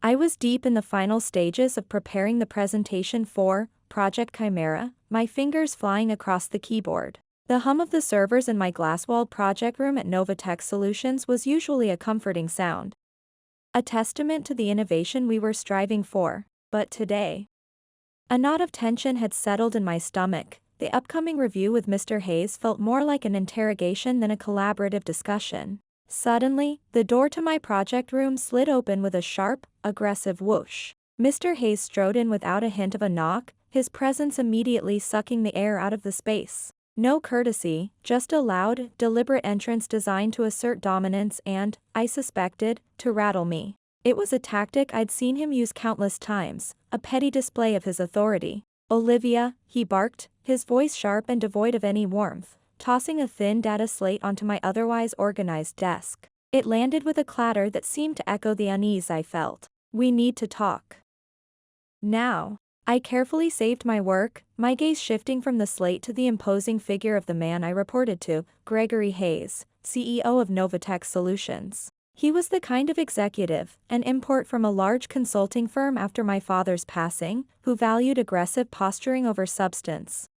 I was deep in the final stages of preparing the presentation for Project Chimera, my fingers flying across the keyboard. The hum of the servers in my glass-walled project room at Novatech Solutions was usually a comforting sound, a testament to the innovation we were striving for. But today, a knot of tension had settled in my stomach. The upcoming review with Mr. Hayes felt more like an interrogation than a collaborative discussion. Suddenly, the door to my project room slid open with a sharp, aggressive whoosh. Mr. Hayes strode in without a hint of a knock, his presence immediately sucking the air out of the space. No courtesy, just a loud, deliberate entrance designed to assert dominance and, I suspected, to rattle me. It was a tactic I'd seen him use countless times, a petty display of his authority. "Olivia," he barked, his voice sharp and devoid of any warmth, tossing a thin data slate onto my otherwise organized desk. It landed with a clatter that seemed to echo the unease I felt. "We need to talk now." I carefully saved my work, my gaze shifting from the slate to the imposing figure of the man I reported to, Gregory Hayes, CEO of Novatech Solutions. He was the kind of executive, an import from a large consulting firm after my father's passing, who valued aggressive posturing over substance,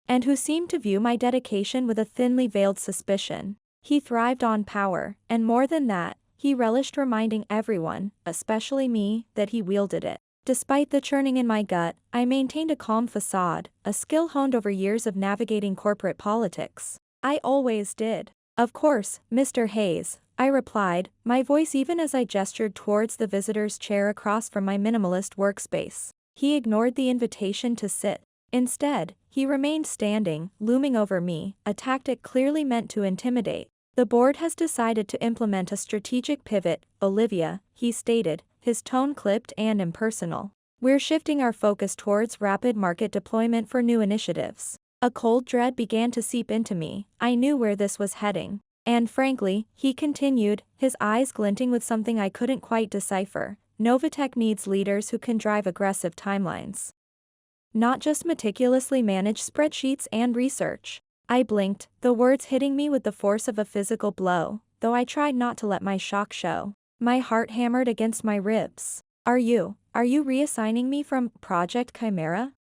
and who seemed to view my dedication with a thinly veiled suspicion. He thrived on power, and more than that, he relished reminding everyone, especially me, that he wielded it. Despite the churning in my gut, I maintained a calm facade, a skill honed over years of navigating corporate politics. I always did. "Of course, Mr. Hayes," I replied, my voice even as I gestured towards the visitor's chair across from my minimalist workspace. He ignored the invitation to sit. Instead, he remained standing, looming over me, a tactic clearly meant to intimidate. "The board has decided to implement a strategic pivot, Olivia," he stated, his tone clipped and impersonal. "We're shifting our focus towards rapid market deployment for new initiatives." A cold dread began to seep into me. I knew where this was heading. "And frankly," he continued, his eyes glinting with something I couldn't quite decipher, "Novatech needs leaders who can drive aggressive timelines, not just meticulously manage spreadsheets and research." I blinked, the words hitting me with the force of a physical blow, though I tried not to let my shock show. My heart hammered against my ribs. Are you reassigning me from Project Chimera?"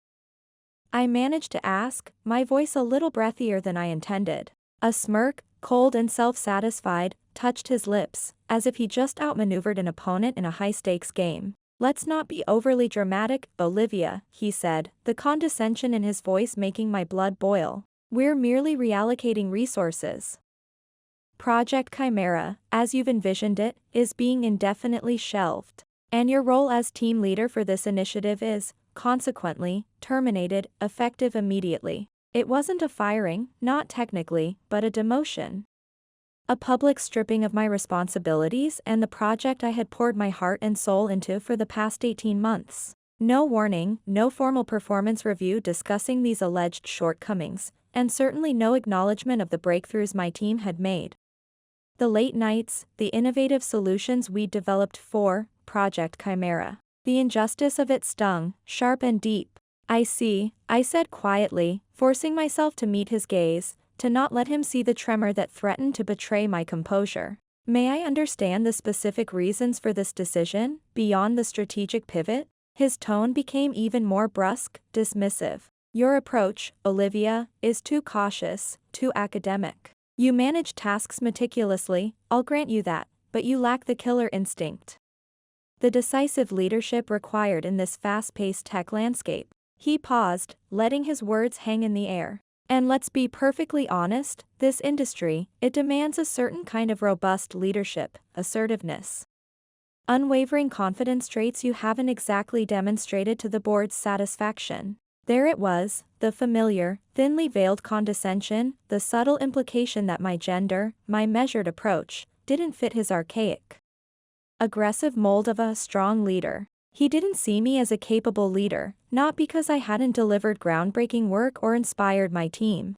I managed to ask, my voice a little breathier than I intended. A smirk, cold and self-satisfied, touched his lips, as if he just outmaneuvered an opponent in a high-stakes game. "Let's not be overly dramatic, Olivia," he said, the condescension in his voice making my blood boil. "We're merely reallocating resources. Project Chimera, as you've envisioned it, is being indefinitely shelved. And your role as team leader for this initiative is, consequently, terminated, effective immediately." It wasn't a firing, not technically, but a demotion. A public stripping of my responsibilities and the project I had poured my heart and soul into for the past 18 months. No warning, no formal performance review discussing these alleged shortcomings, and certainly no acknowledgement of the breakthroughs my team had made. The late nights, the innovative solutions we'd developed for Project Chimera. The injustice of it stung, sharp and deep. "I see," I said quietly, forcing myself to meet his gaze, to not let him see the tremor that threatened to betray my composure. "May I understand the specific reasons for this decision, beyond the strategic pivot?" His tone became even more brusque, dismissive. "Your approach, Olivia, is too cautious, too academic. You manage tasks meticulously, I'll grant you that, but you lack the killer instinct, the decisive leadership required in this fast-paced tech landscape." He paused, letting his words hang in the air. "And let's be perfectly honest, this industry, it demands a certain kind of robust leadership, assertiveness, unwavering confidence, traits you haven't exactly demonstrated to the board's satisfaction." There it was, the familiar, thinly veiled condescension, the subtle implication that my gender, my measured approach, didn't fit his archaic, aggressive mold of a strong leader. He didn't see me as a capable leader, not because I hadn't delivered groundbreaking work or inspired my team,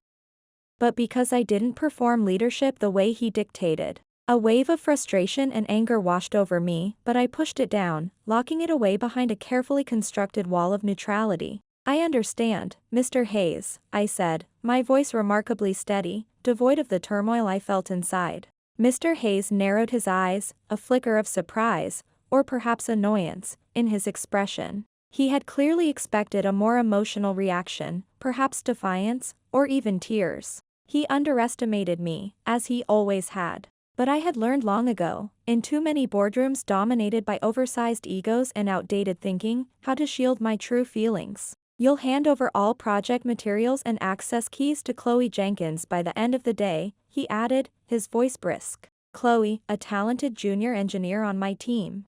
but because I didn't perform leadership the way he dictated. A wave of frustration and anger washed over me, but I pushed it down, locking it away behind a carefully constructed wall of neutrality. "I understand, Mr. Hayes," I said, my voice remarkably steady, devoid of the turmoil I felt inside. Mr. Hayes narrowed his eyes, a flicker of surprise, or perhaps annoyance, in his expression. He had clearly expected a more emotional reaction, perhaps defiance, or even tears. He underestimated me, as he always had. But I had learned long ago, in too many boardrooms dominated by oversized egos and outdated thinking, how to shield my true feelings. You'll hand over all project materials and access keys to Chloe Jenkins by the end of the day, he added, his voice brisk. Chloe, a talented junior engineer on my team.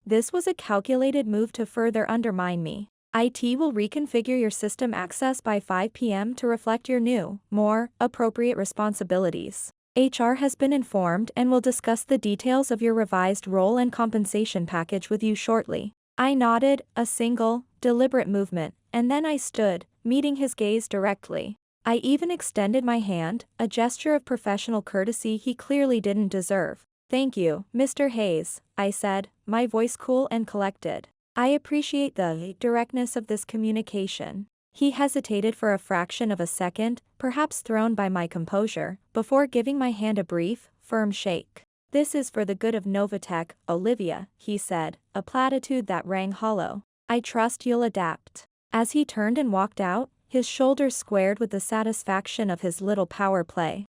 This was a calculated move to further undermine me. IT will reconfigure your system access by 5 p.m. to reflect your new, more appropriate responsibilities. HR has been informed and will discuss the details of your revised role and compensation package with you shortly. I nodded, a single, deliberate movement, and then I stood, meeting his gaze directly. I even extended my hand, a gesture of professional courtesy he clearly didn't deserve. "Thank you, Mr. Hayes," I said, my voice cool and collected. "I appreciate the directness of this communication." He hesitated for a fraction of a second, perhaps thrown by my composure, before giving my hand a brief, firm shake. "This is for the good of Novatech, Olivia," he said, a platitude that rang hollow. "I trust you'll adapt." As he turned and walked out, his shoulders squared with the satisfaction of his little power play.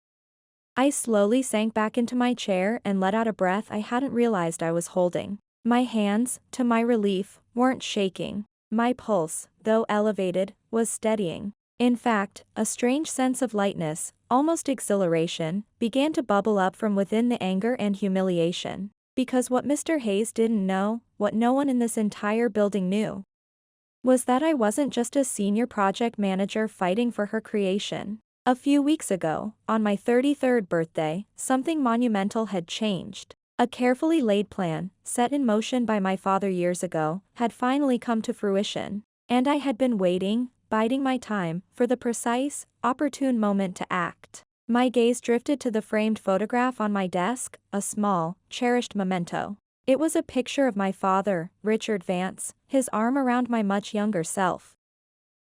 I slowly sank back into my chair and let out a breath I hadn't realized I was holding. My hands, to my relief, weren't shaking. My pulse, though elevated, was steadying. In fact, a strange sense of lightness, almost exhilaration, began to bubble up from within the anger and humiliation. Because what Mr. Hayes didn't know, what no one in this entire building knew, was that I wasn't just a senior project manager fighting for her creation. A few weeks ago, on my 33rd birthday, something monumental had changed. A carefully laid plan, set in motion by my father years ago, had finally come to fruition. And I had been waiting, biding my time, for the precise, opportune moment to act. My gaze drifted to the framed photograph on my desk, a small, cherished memento. It was a picture of my father, Richard Vance, his arm around my much younger self.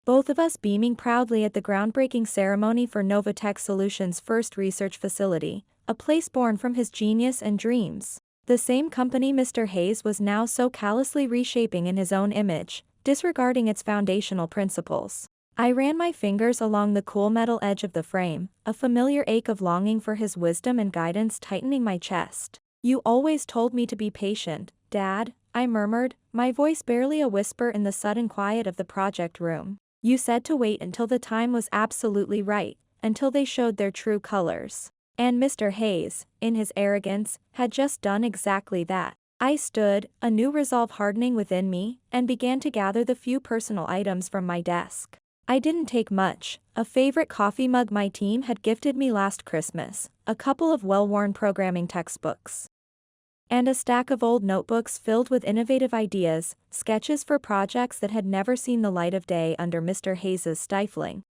Both of us beaming proudly at the groundbreaking ceremony for Novatech Solutions' first research facility, a place born from his genius and dreams. The same company Mr. Hayes was now so callously reshaping in his own image, disregarding its foundational principles. I ran my fingers along the cool metal edge of the frame, a familiar ache of longing for his wisdom and guidance tightening my chest. "You always told me to be patient, Dad," I murmured, my voice barely a whisper in the sudden quiet of the project room. "You said to wait until the time was absolutely right, until they showed their true colors." And Mr. Hayes, in his arrogance, had just done exactly that. I stood, a new resolve hardening within me, and began to gather the few personal items from my desk. I didn't take much: a favorite coffee mug my team had gifted me last Christmas, a couple of well-worn programming textbooks, and a stack of old notebooks filled with innovative ideas, sketches for projects that had never seen the light of day under Mr. Hayes's stifling,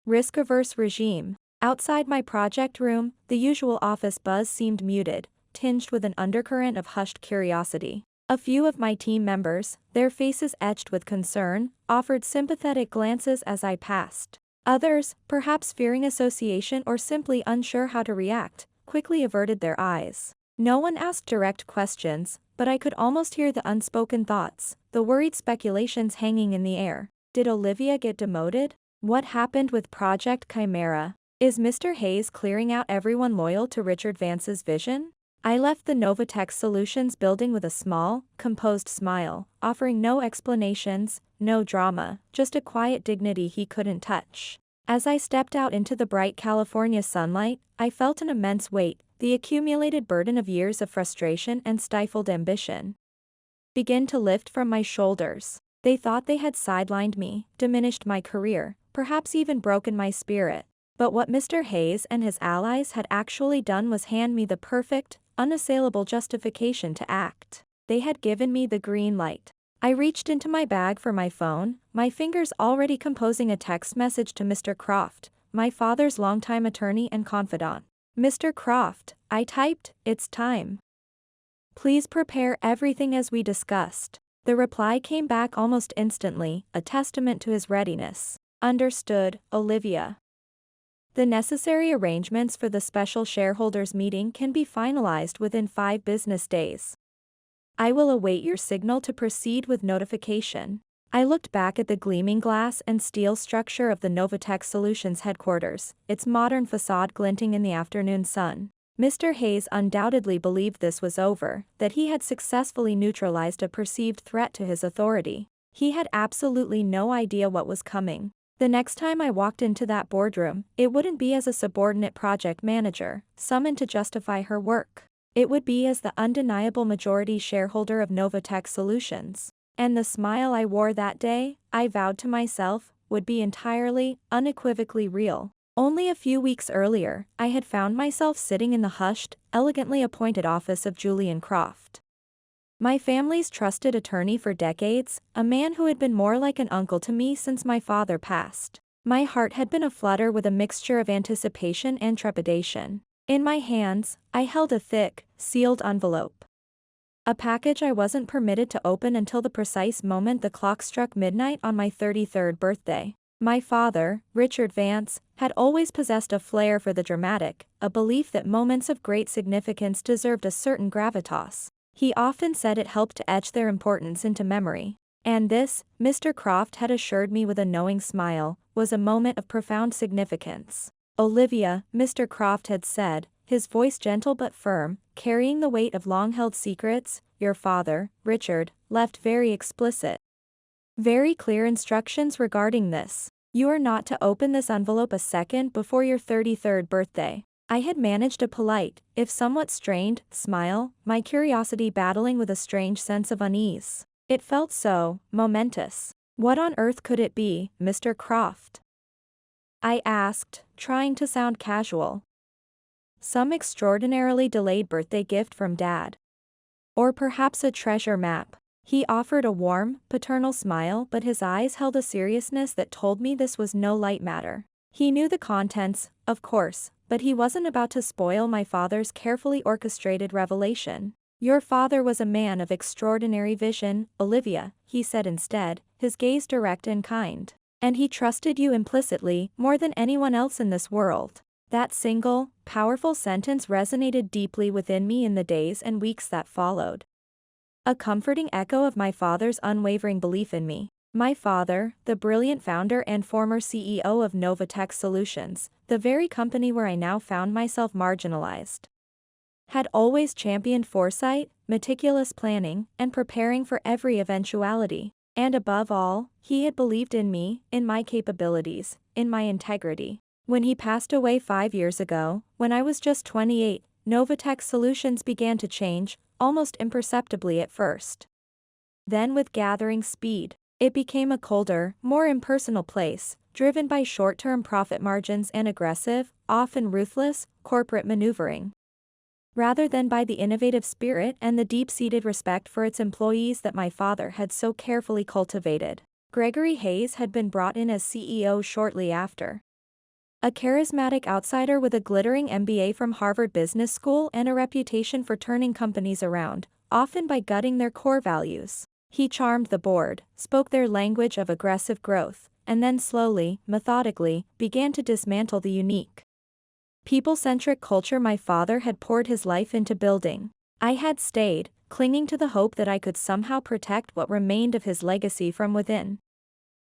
risk-averse regime. Outside my project room, the usual office buzz seemed muted, tinged with an undercurrent of hushed curiosity. A few of my team members, their faces etched with concern, offered sympathetic glances as I passed. Others, perhaps fearing association or simply unsure how to react, quickly averted their eyes. No one asked direct questions, but I could almost hear the unspoken thoughts, the worried speculations hanging in the air. Did Olivia get demoted? What happened with Project Chimera? Is Mr. Hayes clearing out everyone loyal to Richard Vance's vision? I left the Novatech Solutions building with a small, composed smile, offering no explanations, no drama, just a quiet dignity he couldn't touch. As I stepped out into the bright California sunlight, I felt an immense weight, the accumulated burden of years of frustration and stifled ambition, begin to lift from my shoulders. They thought they had sidelined me, diminished my career, perhaps even broken my spirit. But what Mr. Hayes and his allies had actually done was hand me the perfect, unassailable justification to act. They had given me the green light. I reached into my bag for my phone, my fingers already composing a text message to Mr. Croft, my father's longtime attorney and confidant. "Mr. Croft," I typed, "it's time. Please prepare everything as we discussed." The reply came back almost instantly, a testament to his readiness. "Understood, Olivia. The necessary arrangements for the special shareholders meeting can be finalized within 5 business days." I will await your signal to proceed with notification. I looked back at the gleaming glass and steel structure of the Novatech Solutions headquarters, its modern facade glinting in the afternoon sun. Mr. Hayes undoubtedly believed this was over, that he had successfully neutralized a perceived threat to his authority. He had absolutely no idea what was coming. The next time I walked into that boardroom, it wouldn't be as a subordinate project manager, summoned to justify her work. It would be as the undeniable majority shareholder of Novatech Solutions. And the smile I wore that day, I vowed to myself, would be entirely, unequivocally real. Only a few weeks earlier, I had found myself sitting in the hushed, elegantly appointed office of Julian Croft. My family's trusted attorney for decades, a man who had been more like an uncle to me since my father passed. My heart had been aflutter with a mixture of anticipation and trepidation. In my hands, I held a thick, sealed envelope. A package I wasn't permitted to open until the precise moment the clock struck midnight on my 33rd birthday. My father, Richard Vance, had always possessed a flair for the dramatic, a belief that moments of great significance deserved a certain gravitas. He often said it helped to etch their importance into memory. And this, Mr. Croft had assured me with a knowing smile, was a moment of profound significance. Olivia, Mr. Croft had said, his voice gentle but firm, carrying the weight of long-held secrets, your father, Richard, left very explicit, very clear instructions regarding this. You are not to open this envelope a second before your 33rd birthday. I had managed a polite, if somewhat strained, smile, my curiosity battling with a strange sense of unease. It felt so momentous. What on earth could it be, Mr. Croft? I asked, trying to sound casual. Some extraordinarily delayed birthday gift from Dad. Or perhaps a treasure map. He offered a warm, paternal smile, but his eyes held a seriousness that told me this was no light matter. He knew the contents, of course, but he wasn't about to spoil my father's carefully orchestrated revelation. Your father was a man of extraordinary vision, Olivia, he said instead, his gaze direct and kind. And he trusted you implicitly, more than anyone else in this world. That single, powerful sentence resonated deeply within me in the days and weeks that followed. A comforting echo of my father's unwavering belief in me. My father, the brilliant founder and former CEO of Novatech Solutions, the very company where I now found myself marginalized, had always championed foresight, meticulous planning, and preparing for every eventuality. And above all, he had believed in me, in my capabilities, in my integrity. When he passed away 5 years ago, when I was just 28, Novatech Solutions began to change, almost imperceptibly at first. Then with gathering speed, it became a colder, more impersonal place, driven by short-term profit margins and aggressive, often ruthless, corporate maneuvering, rather than by the innovative spirit and the deep-seated respect for its employees that my father had so carefully cultivated. Gregory Hayes had been brought in as CEO shortly after. A charismatic outsider with a glittering MBA from Harvard Business School and a reputation for turning companies around, often by gutting their core values. He charmed the board, spoke their language of aggressive growth, and then slowly, methodically, began to dismantle the unique, people-centric culture my father had poured his life into building. I had stayed, clinging to the hope that I could somehow protect what remained of his legacy from within.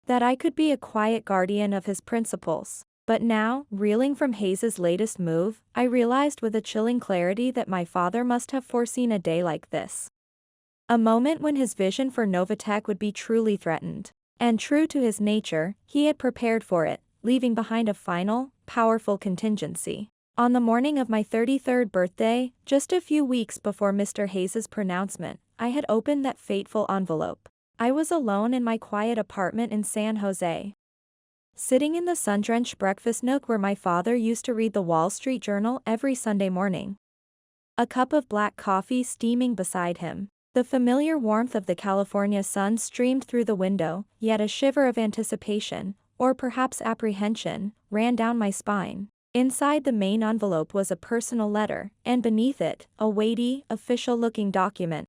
That I could be a quiet guardian of his principles. But now, reeling from Hayes's latest move, I realized with a chilling clarity that my father must have foreseen a day like this. A moment when his vision for Novatech would be truly threatened. And true to his nature, he had prepared for it, leaving behind a final, powerful contingency. On the morning of my 33rd birthday, just a few weeks before Mr. Hayes's pronouncement, I had opened that fateful envelope. I was alone in my quiet apartment in San Jose, sitting in the sun-drenched breakfast nook where my father used to read the Wall Street Journal every Sunday morning. A cup of black coffee steaming beside him. The familiar warmth of the California sun streamed through the window, yet a shiver of anticipation, or perhaps apprehension, ran down my spine. Inside the main envelope was a personal letter, and beneath it, a weighty, official-looking document,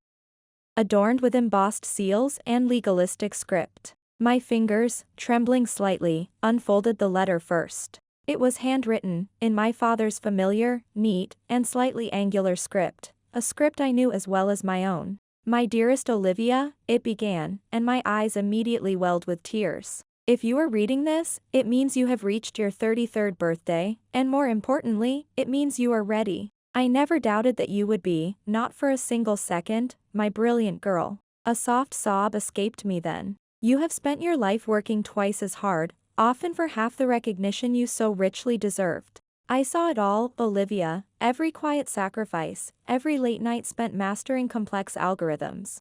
adorned with embossed seals and legalistic script. My fingers, trembling slightly, unfolded the letter first. It was handwritten, in my father's familiar, neat, and slightly angular script, a script I knew as well as my own. My dearest Olivia, it began, and my eyes immediately welled with tears. If you are reading this, it means you have reached your 33rd birthday, and more importantly, it means you are ready. I never doubted that you would be, not for a single second, my brilliant girl. A soft sob escaped me then. You have spent your life working twice as hard, often for half the recognition you so richly deserved. I saw it all, Olivia, every quiet sacrifice, every late night spent mastering complex algorithms.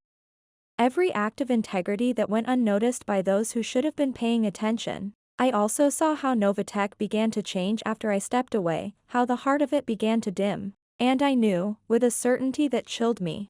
Every act of integrity that went unnoticed by those who should have been paying attention. I also saw how Novatech began to change after I stepped away, how the heart of it began to dim. And I knew, with a certainty that chilled me,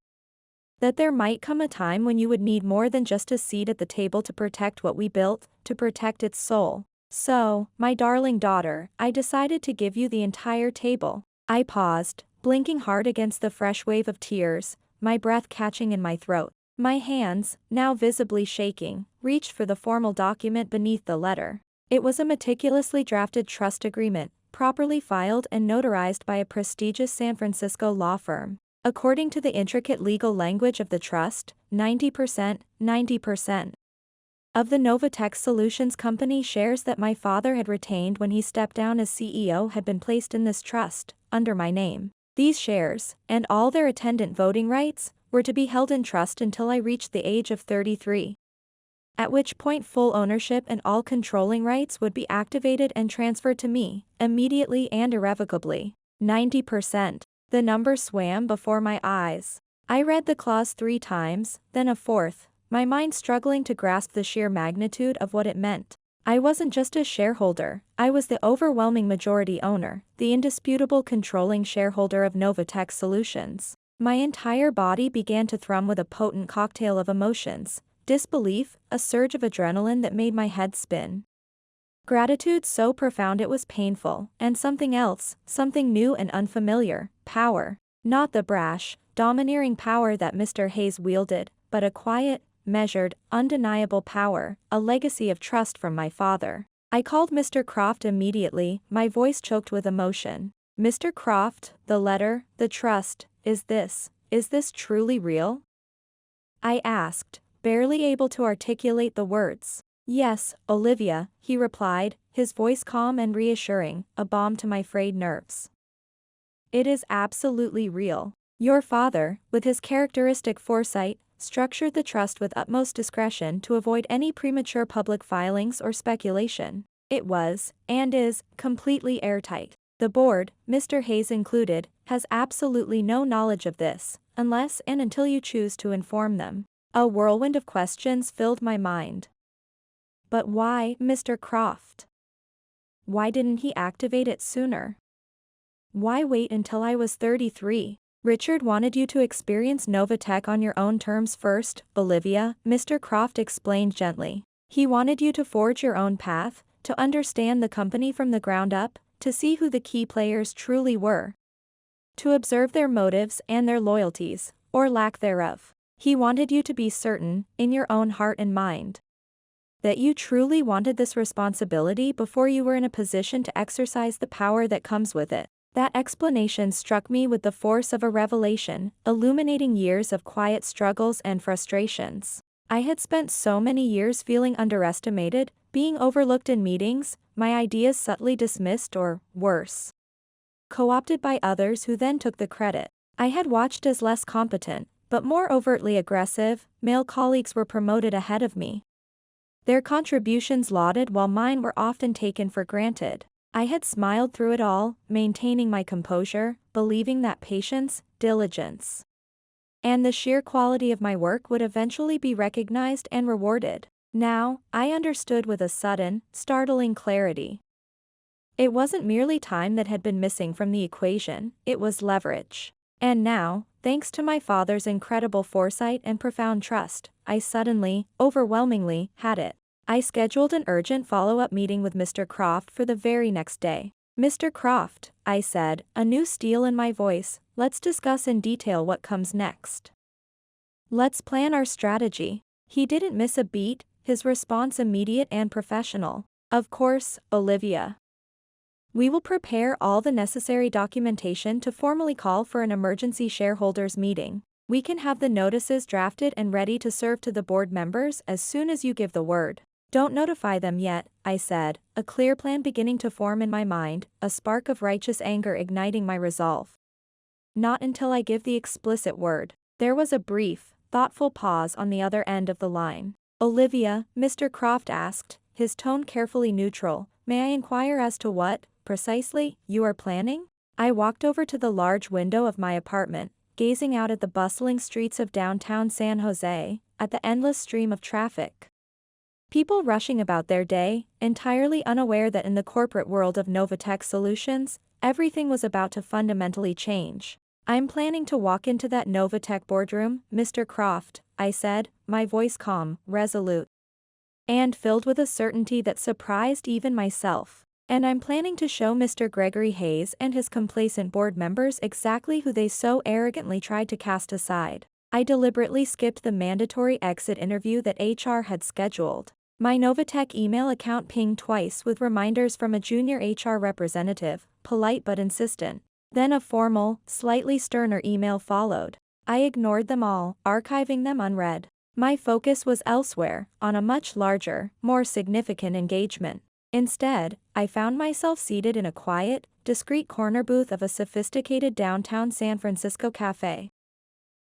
that there might come a time when you would need more than just a seat at the table to protect what we built, to protect its soul. So, my darling daughter, I decided to give you the entire table. I paused, blinking hard against the fresh wave of tears, my breath catching in my throat. My hands, now visibly shaking, reached for the formal document beneath the letter. It was a meticulously drafted trust agreement, properly filed and notarized by a prestigious San Francisco law firm. According to the intricate legal language of the trust, 90% of the Novatech Solutions Company shares that my father had retained when he stepped down as CEO had been placed in this trust, under my name. These shares, and all their attendant voting rights, were to be held in trust until I reached the age of 33. At which point full ownership and all controlling rights would be activated and transferred to me, immediately and irrevocably. 90%. The number swam before my eyes. I read the clause 3 times, then a fourth, my mind struggling to grasp the sheer magnitude of what it meant. I wasn't just a shareholder, I was the overwhelming majority owner, the indisputable controlling shareholder of Novatech Solutions. My entire body began to thrum with a potent cocktail of emotions, disbelief, a surge of adrenaline that made my head spin. Gratitude so profound it was painful, and something else, something new and unfamiliar, power. Not the brash, domineering power that Mr. Hayes wielded, but a quiet, measured, undeniable power, a legacy of trust from my father. I called Mr. Croft immediately, my voice choked with emotion. Mr. Croft, the letter, the trust, is this truly real? I asked, barely able to articulate the words. Yes, Olivia, he replied, his voice calm and reassuring, a balm to my frayed nerves. It is absolutely real. Your father, with his characteristic foresight, structured the trust with utmost discretion to avoid any premature public filings or speculation. It was, and is, completely airtight. The board, Mr. Hayes included, has absolutely no knowledge of this, unless and until you choose to inform them. A whirlwind of questions filled my mind. But why, Mr. Croft? Why didn't he activate it sooner? Why wait until I was 33? Richard wanted you to experience Novatech on your own terms first, Olivia, Mr. Croft explained gently. He wanted you to forge your own path, to understand the company from the ground up, to see who the key players truly were. To observe their motives and their loyalties, or lack thereof. He wanted you to be certain, in your own heart and mind, that you truly wanted this responsibility before you were in a position to exercise the power that comes with it. That explanation struck me with the force of a revelation, illuminating years of quiet struggles and frustrations. I had spent so many years feeling underestimated, being overlooked in meetings, my ideas subtly dismissed or, worse, co-opted by others who then took the credit. I had watched as less competent, but more overtly aggressive, male colleagues were promoted ahead of me. Their contributions lauded while mine were often taken for granted. I had smiled through it all, maintaining my composure, believing that patience, diligence, and the sheer quality of my work would eventually be recognized and rewarded. Now, I understood with a sudden, startling clarity. It wasn't merely time that had been missing from the equation, it was leverage. And now, thanks to my father's incredible foresight and profound trust, I suddenly, overwhelmingly, had it. I scheduled an urgent follow-up meeting with Mr. Croft for the very next day. Mr. Croft, I said, a new steel in my voice, let's discuss in detail what comes next. Let's plan our strategy. He didn't miss a beat, his response immediate and professional. Of course, Olivia. We will prepare all the necessary documentation to formally call for an emergency shareholders meeting. We can have the notices drafted and ready to serve to the board members as soon as you give the word. Don't notify them yet, I said, a clear plan beginning to form in my mind, a spark of righteous anger igniting my resolve. Not until I give the explicit word. There was a brief, thoughtful pause on the other end of the line. Olivia, Mr. Croft asked, his tone carefully neutral, may I inquire as to what, precisely, you are planning? I walked over to the large window of my apartment, gazing out at the bustling streets of downtown San Jose, at the endless stream of traffic. People rushing about their day, entirely unaware that in the corporate world of Novatech Solutions, everything was about to fundamentally change. I'm planning to walk into that Novatech boardroom, Mr. Croft, I said, my voice calm, resolute, and filled with a certainty that surprised even myself. And I'm planning to show Mr. Gregory Hayes and his complacent board members exactly who they so arrogantly tried to cast aside. I deliberately skipped the mandatory exit interview that HR had scheduled. My Novatech email account pinged twice with reminders from a junior HR representative, polite but insistent. Then a formal, slightly sterner email followed. I ignored them all, archiving them unread. My focus was elsewhere, on a much larger, more significant engagement. Instead, I found myself seated in a quiet, discreet corner booth of a sophisticated downtown San Francisco cafe.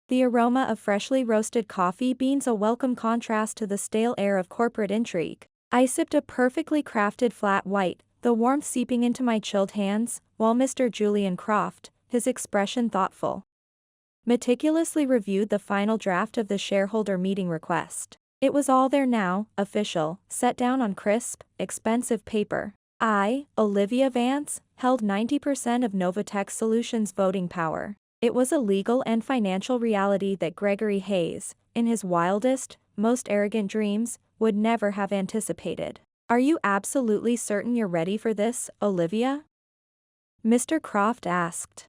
The aroma of freshly roasted coffee beans a welcome contrast to the stale air of corporate intrigue. I sipped a perfectly crafted flat white, the warmth seeping into my chilled hands, while Mr. Julian Croft, his expression thoughtful, meticulously reviewed the final draft of the shareholder meeting request. It was all there now, official, set down on crisp, expensive paper. I, Olivia Vance, held 90% of Novatech Solutions' voting power. It was a legal and financial reality that Gregory Hayes, in his wildest, most arrogant dreams, would never have anticipated. Are you absolutely certain you're ready for this, Olivia? Mr. Croft asked,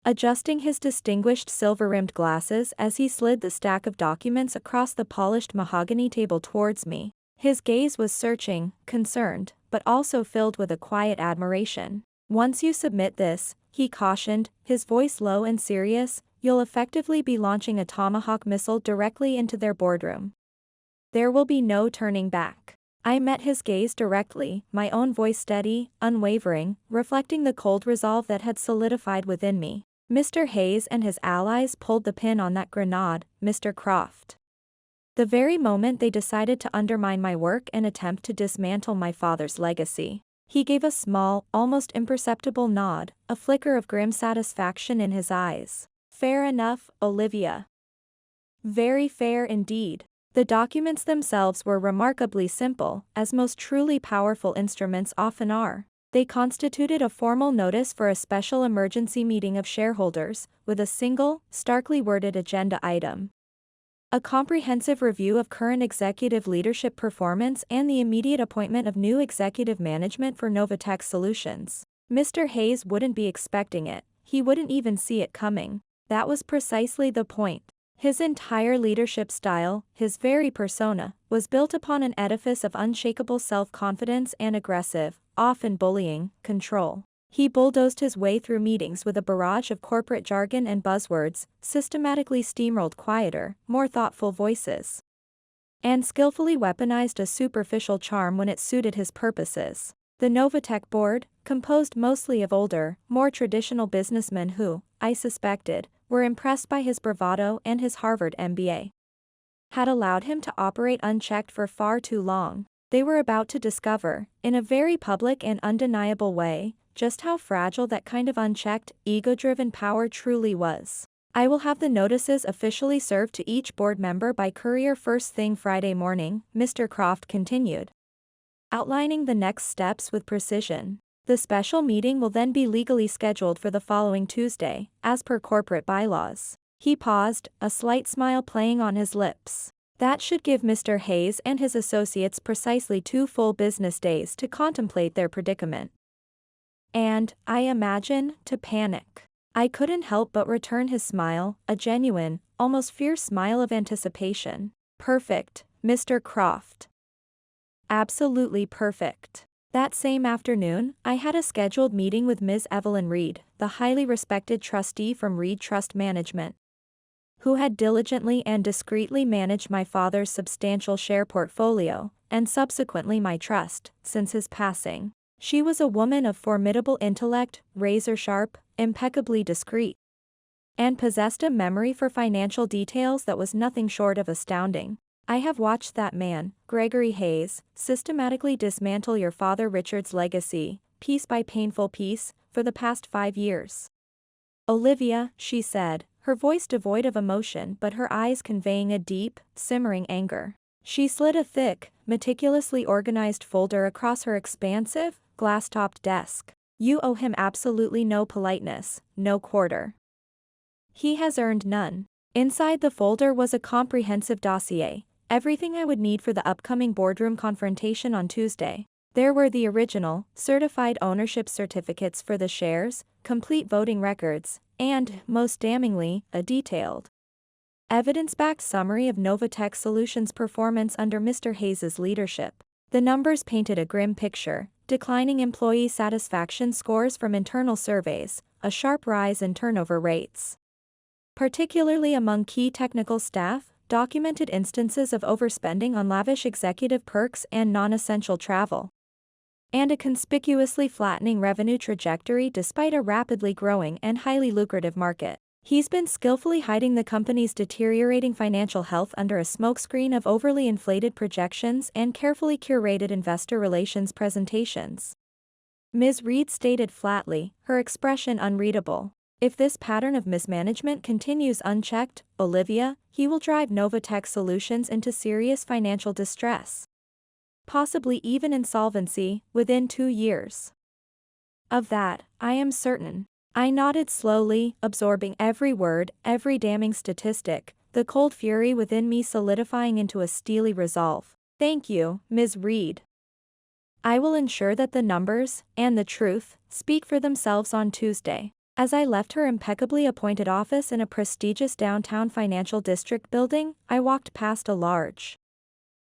adjusting his distinguished silver-rimmed glasses as he slid the stack of documents across the polished mahogany table towards me. His gaze was searching, concerned, but also filled with a quiet admiration. Once you submit this, he cautioned, his voice low and serious, you'll effectively be launching a Tomahawk missile directly into their boardroom. There will be no turning back. I met his gaze directly, my own voice steady, unwavering, reflecting the cold resolve that had solidified within me. Mr. Hayes and his allies pulled the pin on that grenade, Mr. Croft. The very moment they decided to undermine my work and attempt to dismantle my father's legacy. He gave a small, almost imperceptible nod, a flicker of grim satisfaction in his eyes. Fair enough, Olivia. Very fair indeed. The documents themselves were remarkably simple, as most truly powerful instruments often are. They constituted a formal notice for a special emergency meeting of shareholders, with a single, starkly worded agenda item. A comprehensive review of current executive leadership performance and the immediate appointment of new executive management for Novatech Solutions. Mr. Hayes wouldn't be expecting it, he wouldn't even see it coming. That was precisely the point. His entire leadership style, his very persona, was built upon an edifice of unshakable self-confidence and aggressive, often bullying, control. He bulldozed his way through meetings with a barrage of corporate jargon and buzzwords, systematically steamrolled quieter, more thoughtful voices, and skillfully weaponized a superficial charm when it suited his purposes. The Novatech board, composed mostly of older, more traditional businessmen who, I suspected, were impressed by his bravado and his Harvard MBA, had allowed him to operate unchecked for far too long. They were about to discover, in a very public and undeniable way, just how fragile that kind of unchecked, ego-driven power truly was. I will have the notices officially served to each board member by courier first thing Friday morning, Mr. Croft continued, outlining the next steps with precision. The special meeting will then be legally scheduled for the following Tuesday, as per corporate bylaws. He paused, a slight smile playing on his lips. That should give Mr. Hayes and his associates precisely 2 full business days to contemplate their predicament. And, I imagine, to panic. I couldn't help but return his smile, a genuine, almost fierce smile of anticipation. Perfect, Mr. Croft. Absolutely perfect. That same afternoon, I had a scheduled meeting with Ms. Evelyn Reed, the highly respected trustee from Reed Trust Management, who had diligently and discreetly managed my father's substantial share portfolio, and subsequently my trust, since his passing. She was a woman of formidable intellect, razor-sharp, impeccably discreet, and possessed a memory for financial details that was nothing short of astounding. I have watched that man, Gregory Hayes, systematically dismantle your father Richard's legacy, piece by painful piece, for the past 5 years. Olivia, she said, her voice devoid of emotion but her eyes conveying a deep, simmering anger. She slid a thick, meticulously organized folder across her expansive, glass-topped desk. You owe him absolutely no politeness, no quarter. He has earned none. Inside the folder was a comprehensive dossier, everything I would need for the upcoming boardroom confrontation on Tuesday. There were the original, certified ownership certificates for the shares, complete voting records, and, most damningly, a detailed, evidence-backed summary of Novatech Solutions' performance under Mr. Hayes' leadership. The numbers painted a grim picture: declining employee satisfaction scores from internal surveys, a sharp rise in turnover rates, particularly among key technical staff, documented instances of overspending on lavish executive perks and non-essential travel, and a conspicuously flattening revenue trajectory despite a rapidly growing and highly lucrative market. He's been skillfully hiding the company's deteriorating financial health under a smokescreen of overly inflated projections and carefully curated investor relations presentations. Ms. Reed stated flatly, her expression unreadable. If this pattern of mismanagement continues unchecked, Olivia, he will drive Novatech Solutions into serious financial distress, possibly even insolvency, within 2 years. Of that, I am certain. I nodded slowly, absorbing every word, every damning statistic, the cold fury within me solidifying into a steely resolve. Thank you, Ms. Reed. I will ensure that the numbers, and the truth, speak for themselves on Tuesday. As I left her impeccably appointed office in a prestigious downtown financial district building, I walked past a large,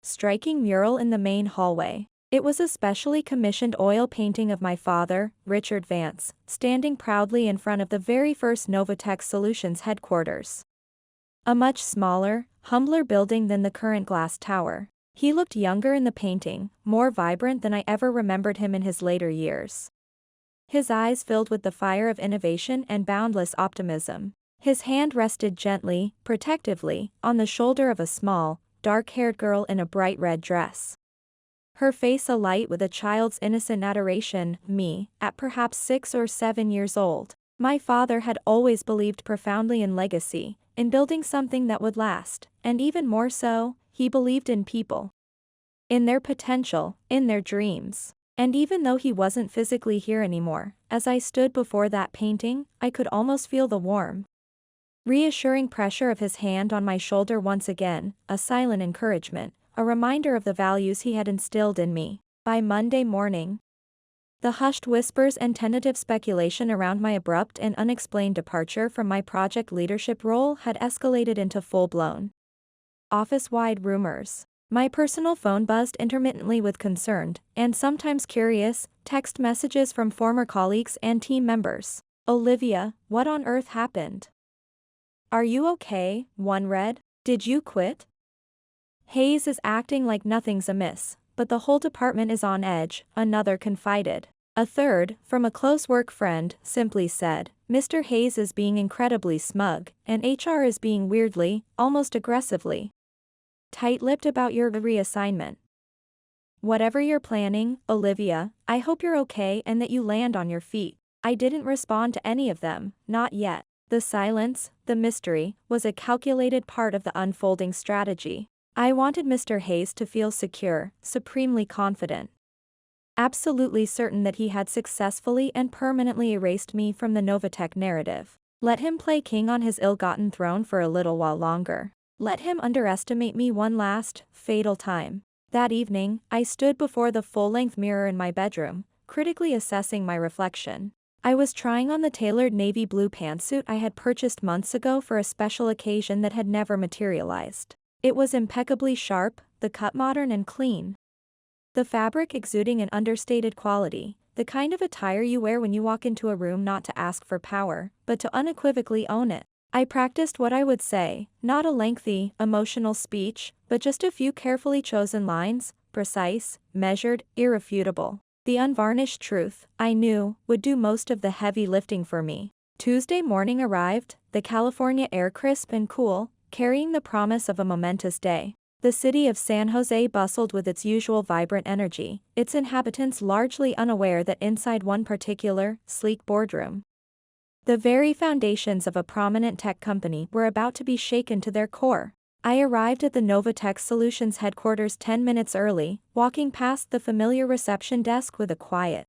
striking mural in the main hallway. It was a specially commissioned oil painting of my father, Richard Vance, standing proudly in front of the very first Novatech Solutions headquarters. A much smaller, humbler building than the current glass tower. He looked younger in the painting, more vibrant than I ever remembered him in his later years. His eyes filled with the fire of innovation and boundless optimism. His hand rested gently, protectively, on the shoulder of a small, dark-haired girl in a bright red dress, her face alight with a child's innocent adoration. Me, at perhaps 6 or 7 years old. My father had always believed profoundly in legacy, in building something that would last, and even more so, he believed in people, in their potential, in their dreams. And even though he wasn't physically here anymore, as I stood before that painting, I could almost feel the warm, reassuring pressure of his hand on my shoulder once again, a silent encouragement, a reminder of the values he had instilled in me. By Monday morning, the hushed whispers and tentative speculation around my abrupt and unexplained departure from my project leadership role had escalated into full-blown, office-wide rumors. My personal phone buzzed intermittently with concerned, and sometimes curious, text messages from former colleagues and team members. Olivia, what on earth happened? Are you okay? One read. Did you quit? Hayes is acting like nothing's amiss, but the whole department is on edge, another confided. A third, from a close work friend, simply said, Mr. Hayes is being incredibly smug, and HR is being weirdly, almost aggressively, tight-lipped about your reassignment. Whatever you're planning, Olivia, I hope you're okay and that you land on your feet. I didn't respond to any of them, not yet. The silence, the mystery, was a calculated part of the unfolding strategy. I wanted Mr. Hayes to feel secure, supremely confident, absolutely certain that he had successfully and permanently erased me from the Novatech narrative. Let him play king on his ill-gotten throne for a little while longer. Let him underestimate me one last, fatal time. That evening, I stood before the full-length mirror in my bedroom, critically assessing my reflection. I was trying on the tailored navy blue pantsuit I had purchased months ago for a special occasion that had never materialized. It was impeccably sharp, the cut modern and clean, the fabric exuding an understated quality, the kind of attire you wear when you walk into a room not to ask for power, but to unequivocally own it. I practiced what I would say, not a lengthy, emotional speech, but just a few carefully chosen lines, precise, measured, irrefutable. The unvarnished truth, I knew, would do most of the heavy lifting for me. Tuesday morning arrived, the California air crisp and cool, carrying the promise of a momentous day. The city of San Jose bustled with its usual vibrant energy, its inhabitants largely unaware that inside one particular, sleek boardroom, the very foundations of a prominent tech company were about to be shaken to their core. I arrived at the Novatech Solutions headquarters 10 minutes early, walking past the familiar reception desk with a quiet,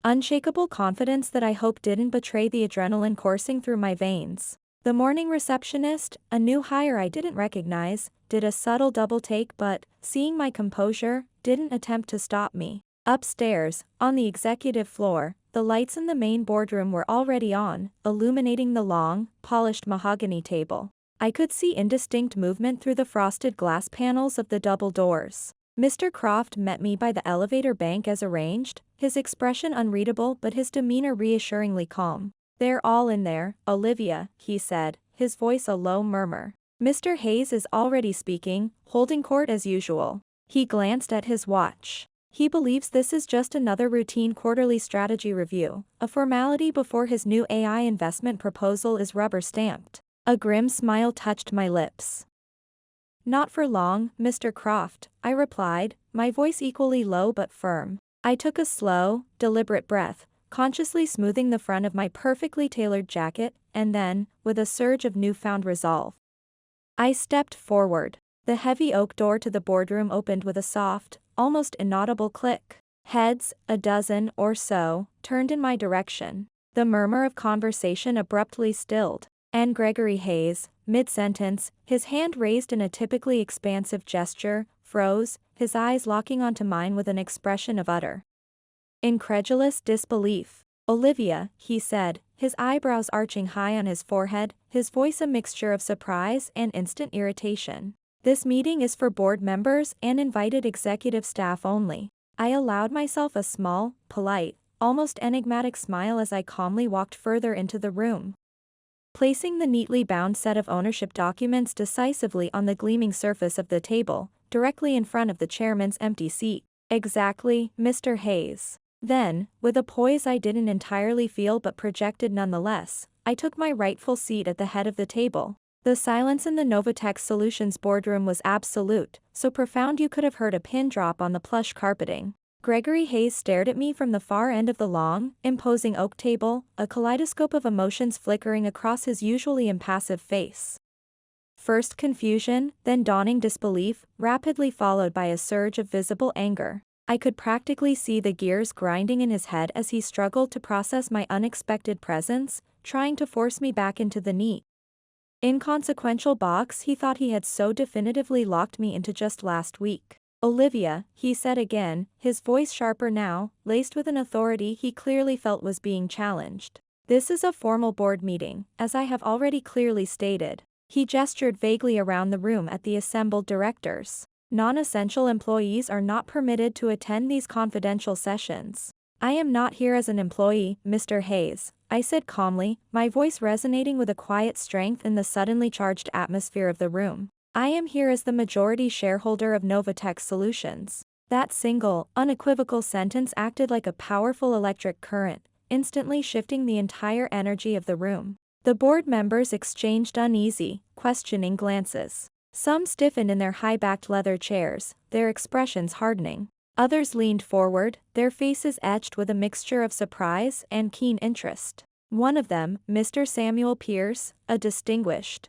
unshakable confidence that I hoped didn't betray the adrenaline coursing through my veins. The morning receptionist, a new hire I didn't recognize, did a subtle double take but, seeing my composure, didn't attempt to stop me. Upstairs, on the executive floor, the lights in the main boardroom were already on, illuminating the long, polished mahogany table. I could see indistinct movement through the frosted glass panels of the double doors. Mr. Croft met me by the elevator bank as arranged, his expression unreadable but his demeanor reassuringly calm. "They're all in there, Olivia," he said, his voice a low murmur. "Mr. Hayes is already speaking, holding court as usual." He glanced at his watch. He believes this is just another routine quarterly strategy review, a formality before his new AI investment proposal is rubber-stamped. A grim smile touched my lips. "Not for long, Mr. Croft," I replied, my voice equally low but firm. I took a slow, deliberate breath, consciously smoothing the front of my perfectly tailored jacket, and then, with a surge of newfound resolve, I stepped forward. The heavy oak door to the boardroom opened with a soft, almost inaudible click. Heads, a dozen or so, turned in my direction. The murmur of conversation abruptly stilled. And Gregory Hayes, mid-sentence, his hand raised in a typically expansive gesture, froze, his eyes locking onto mine with an expression of utter, incredulous disbelief. "Olivia," he said, his eyebrows arching high on his forehead, his voice a mixture of surprise and instant irritation. "This meeting is for board members and invited executive staff only." I allowed myself a small, polite, almost enigmatic smile as I calmly walked further into the room, placing the neatly bound set of ownership documents decisively on the gleaming surface of the table, directly in front of the chairman's empty seat. "Exactly, Mr. Hayes." Then, with a poise I didn't entirely feel but projected nonetheless, I took my rightful seat at the head of the table. The silence in the Novatech Solutions boardroom was absolute, so profound you could have heard a pin drop on the plush carpeting. Gregory Hayes stared at me from the far end of the long, imposing oak table, a kaleidoscope of emotions flickering across his usually impassive face. First confusion, then dawning disbelief, rapidly followed by a surge of visible anger. I could practically see the gears grinding in his head as he struggled to process my unexpected presence, trying to force me back into the neat, inconsequential box he thought he had so definitively locked me into just last week. "Olivia," he said again, his voice sharper now, laced with an authority he clearly felt was being challenged. "This is a formal board meeting, as I have already clearly stated." He gestured vaguely around the room at the assembled directors. "Non-essential employees are not permitted to attend these confidential sessions." "I am not here as an employee, Mr. Hayes," I said calmly, my voice resonating with a quiet strength in the suddenly charged atmosphere of the room. "I am here as the majority shareholder of Novatech Solutions." That single, unequivocal sentence acted like a powerful electric current, instantly shifting the entire energy of the room. The board members exchanged uneasy, questioning glances. Some stiffened in their high-backed leather chairs, their expressions hardening. Others leaned forward, their faces etched with a mixture of surprise and keen interest. One of them, Mr. Samuel Pierce, a distinguished,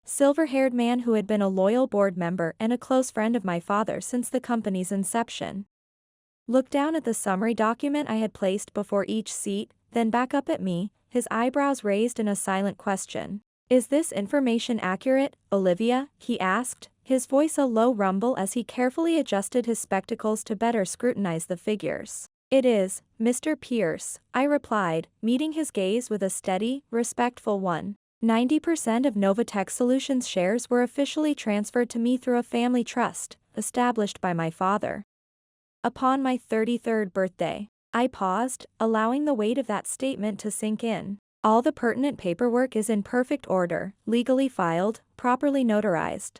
silver-haired man who had been a loyal board member and a close friend of my father since the company's inception, looked down at the summary document I had placed before each seat, then back up at me, his eyebrows raised in a silent question. "Is this information accurate, Olivia?" he asked, his voice a low rumble as he carefully adjusted his spectacles to better scrutinize the figures. "It is, Mr. Pierce," I replied, meeting his gaze with a steady, respectful one. 90% of Novatech Solutions shares were officially transferred to me through a family trust, established by my father upon my 33rd birthday. I paused, allowing the weight of that statement to sink in. All the pertinent paperwork is in perfect order, legally filed, properly notarized,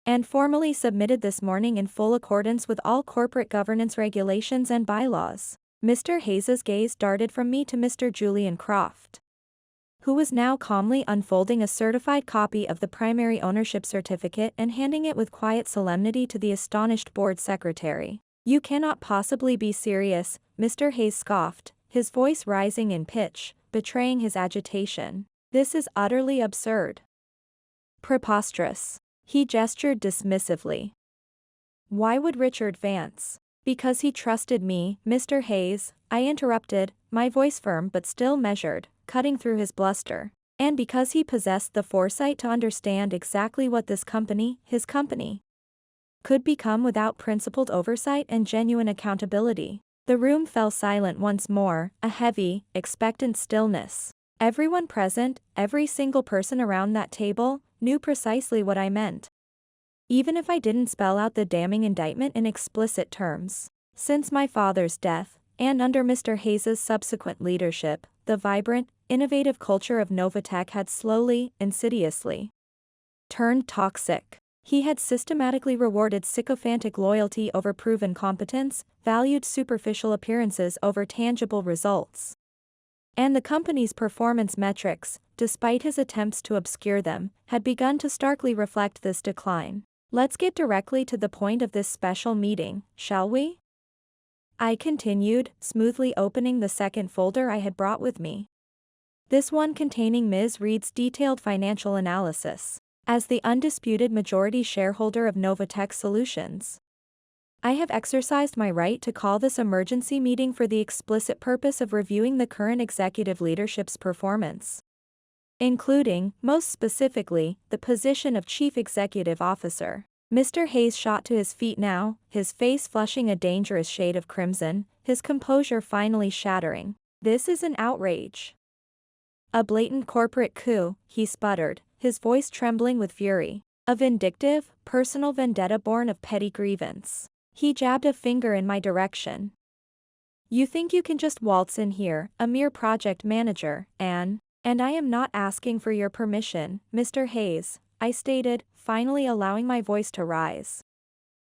and formally submitted this morning in full accordance with all corporate governance regulations and bylaws. Mr. Hayes's gaze darted from me to Mr. Julian Croft, who was now calmly unfolding a certified copy of the primary ownership certificate and handing it with quiet solemnity to the astonished board secretary. "You cannot possibly be serious," Mr. Hayes scoffed, his voice rising in pitch, betraying his agitation. "This is utterly absurd. Preposterous." He gestured dismissively. "Why would Richard Vance?" "Because he trusted me, Mr. Hayes," I interrupted, my voice firm but still measured, cutting through his bluster. "And because he possessed the foresight to understand exactly what this company, his company, could become without principled oversight and genuine accountability." The room fell silent once more, a heavy, expectant stillness. Everyone present, every single person around that table, knew precisely what I meant, even if I didn't spell out the damning indictment in explicit terms. Since my father's death, and under Mr. Hayes's subsequent leadership, the vibrant, innovative culture of Novatech had slowly, insidiously turned toxic. He had systematically rewarded sycophantic loyalty over proven competence, valued superficial appearances over tangible results, and the company's performance metrics, despite his attempts to obscure them, had begun to starkly reflect this decline. "Let's get directly to the point of this special meeting, shall we?" I continued, smoothly opening the second folder I had brought with me. This one containing Ms. Reed's detailed financial analysis. As the undisputed majority shareholder of Novatech Solutions, I have exercised my right to call this emergency meeting for the explicit purpose of reviewing the current executive leadership's performance, including, most specifically, the position of Chief Executive Officer. Mr. Hayes shot to his feet now, his face flushing a dangerous shade of crimson, his composure finally shattering. "This is an outrage. A blatant corporate coup," he sputtered, his voice trembling with fury. "A vindictive, personal vendetta born of petty grievance." He jabbed a finger in my direction. "You think you can just waltz in here, a mere project manager, and I am not asking for your permission, Mr. Hayes," I stated, finally allowing my voice to rise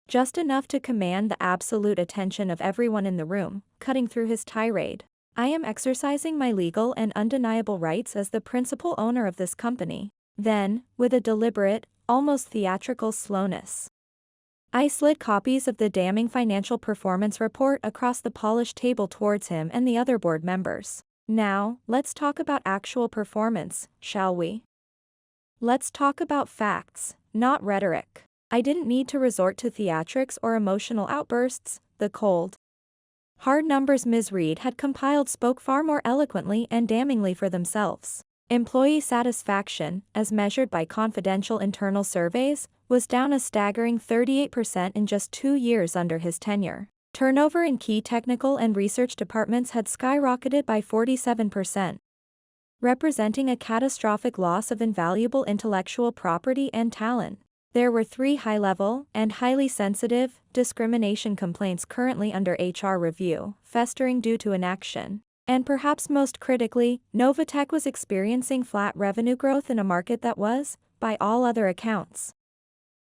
just enough to command the absolute attention of everyone in the room, cutting through his tirade. "I am exercising my legal and undeniable rights as the principal owner of this company." Then, with a deliberate, almost theatrical slowness, I slid copies of the damning financial performance report across the polished table towards him and the other board members. "Now, let's talk about actual performance, shall we? Let's talk about facts, not rhetoric." I didn't need to resort to theatrics or emotional outbursts. The cold, hard numbers Ms. Reed had compiled spoke far more eloquently and damningly for themselves. Employee satisfaction, as measured by confidential internal surveys, was down a staggering 38% in just 2 years under his tenure. Turnover in key technical and research departments had skyrocketed by 47%, representing a catastrophic loss of invaluable intellectual property and talent. There were 3 high-level and highly sensitive discrimination complaints currently under HR review, festering due to inaction. And perhaps most critically, Novatech was experiencing flat revenue growth in a market that was, by all other accounts,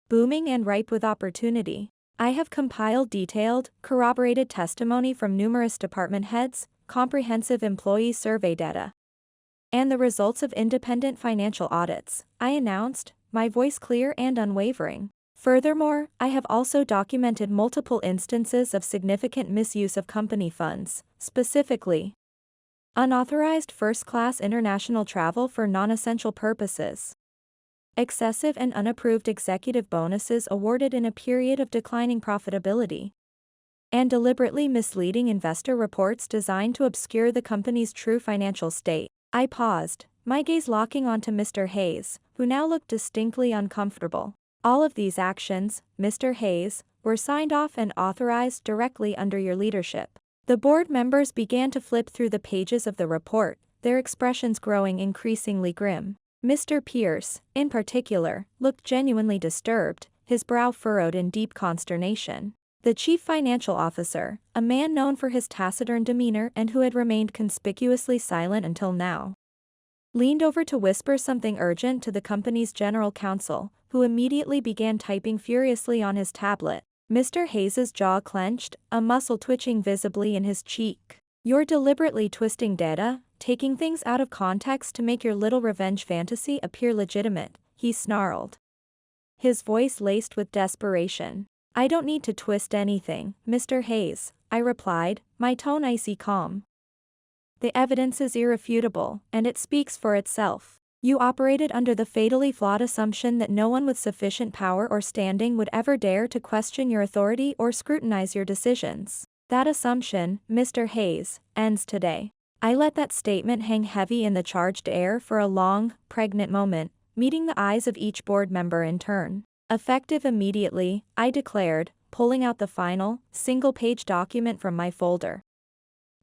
booming and ripe with opportunity. I have compiled detailed, corroborated testimony from numerous department heads, comprehensive employee survey data, and the results of independent financial audits, I announced, my voice clear and unwavering. Furthermore, I have also documented multiple instances of significant misuse of company funds, specifically unauthorized first-class international travel for non-essential purposes, excessive and unapproved executive bonuses awarded in a period of declining profitability, and deliberately misleading investor reports designed to obscure the company's true financial state. I paused, my gaze locking onto Mr. Hayes, who now looked distinctly uncomfortable. "All of these actions, Mr. Hayes, were signed off and authorized directly under your leadership." The board members began to flip through the pages of the report, their expressions growing increasingly grim. Mr. Pierce, in particular, looked genuinely disturbed, his brow furrowed in deep consternation. The chief financial officer, a man known for his taciturn demeanor and who had remained conspicuously silent until now, leaned over to whisper something urgent to the company's general counsel, who immediately began typing furiously on his tablet. Mr. Hayes's jaw clenched, a muscle twitching visibly in his cheek. "You're deliberately twisting data, taking things out of context to make your little revenge fantasy appear legitimate," he snarled, his voice laced with desperation. "I don't need to twist anything, Mr. Hayes," I replied, my tone icy calm. "The evidence is irrefutable, and it speaks for itself. You operated under the fatally flawed assumption that no one with sufficient power or standing would ever dare to question your authority or scrutinize your decisions. That assumption, Mr. Hayes, ends today." I let that statement hang heavy in the charged air for a long, pregnant moment, meeting the eyes of each board member in turn. "Effective immediately," I declared, pulling out the final, single-page document from my folder.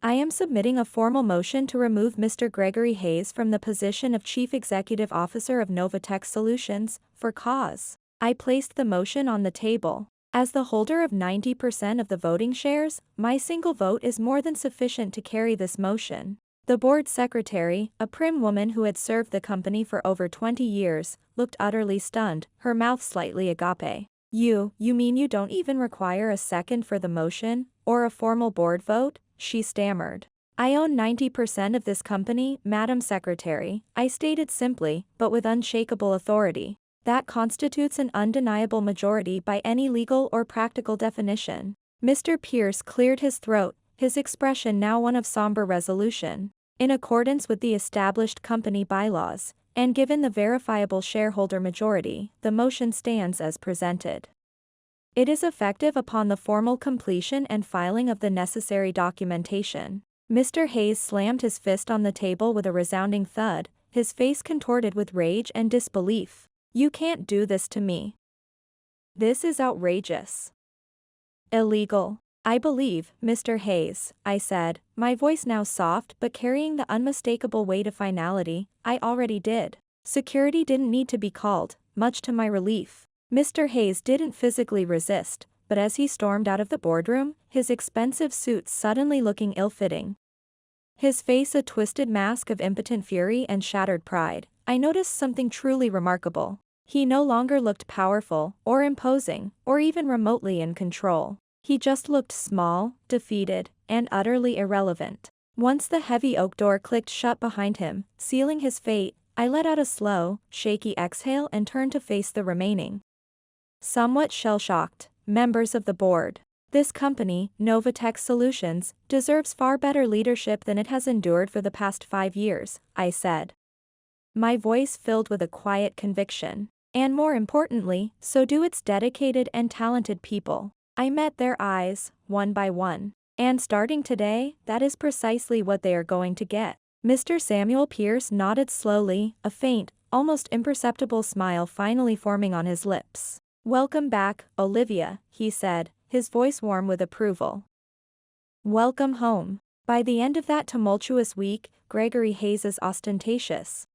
"I am submitting a formal motion to remove Mr. Gregory Hayes from the position of Chief Executive Officer of Novatech Solutions, for cause." I placed the motion on the table. As the holder of 90% of the voting shares, my single vote is more than sufficient to carry this motion. The board secretary, a prim woman who had served the company for over 20 years, looked utterly stunned, her mouth slightly agape. You mean you don't even require a second for the motion, or a formal board vote?" she stammered. "I own 90% of this company, Madam Secretary," I stated simply, but with unshakable authority. "That constitutes an undeniable majority by any legal or practical definition." Mr. Pierce cleared his throat, his expression now one of somber resolution. "In accordance with the established company bylaws, and given the verifiable shareholder majority, the motion stands as presented. It is effective upon the formal completion and filing of the necessary documentation." Mr. Hayes slammed his fist on the table with a resounding thud, his face contorted with rage and disbelief. "You can't do this to me. This is outrageous. Illegal. I believe, Mr. Hayes," I said, my voice now soft but carrying the unmistakable weight of finality, "I already did. Security didn't need to be called, much to my relief." Mr. Hayes didn't physically resist, but as he stormed out of the boardroom, his expensive suit suddenly looking ill-fitting, his face a twisted mask of impotent fury and shattered pride, I noticed something truly remarkable. He no longer looked powerful, or imposing, or even remotely in control. He just looked small, defeated, and utterly irrelevant. Once the heavy oak door clicked shut behind him, sealing his fate, I let out a slow, shaky exhale and turned to face the remaining, somewhat shell-shocked, members of the board. "This company, Novatech Solutions, deserves far better leadership than it has endured for the past 5 years, I said, my voice filled with a quiet conviction. "And more importantly, so do its dedicated and talented people." I met their eyes, one by one. "And starting today, that is precisely what they are going to get." Mr. Samuel Pierce nodded slowly, a faint, almost imperceptible smile finally forming on his lips. "Welcome back, Olivia," he said, his voice warm with approval. "Welcome home." By the end of that tumultuous week, Gregory Hayes's ostentatious,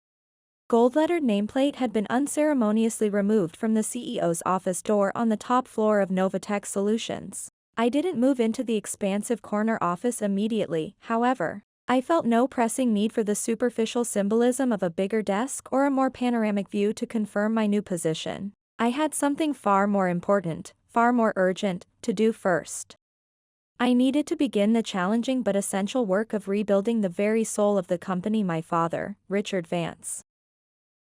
gold-lettered nameplate had been unceremoniously removed from the CEO's office door on the top floor of Novatech Solutions. I didn't move into the expansive corner office immediately, however. I felt no pressing need for the superficial symbolism of a bigger desk or a more panoramic view to confirm my new position. I had something far more important, far more urgent, to do first. I needed to begin the challenging but essential work of rebuilding the very soul of the company my father, Richard Vance,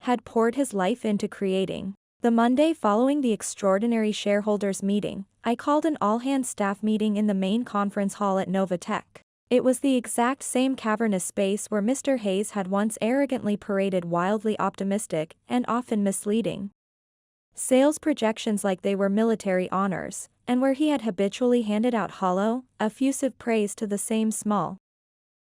had poured his life into creating. The Monday following the extraordinary shareholders meeting, I called an all-hands staff meeting in the main conference hall at Novatech. It was the exact same cavernous space where Mr. Hayes had once arrogantly paraded wildly optimistic and often misleading sales projections like they were military honors, and where he had habitually handed out hollow, effusive praise to the same small,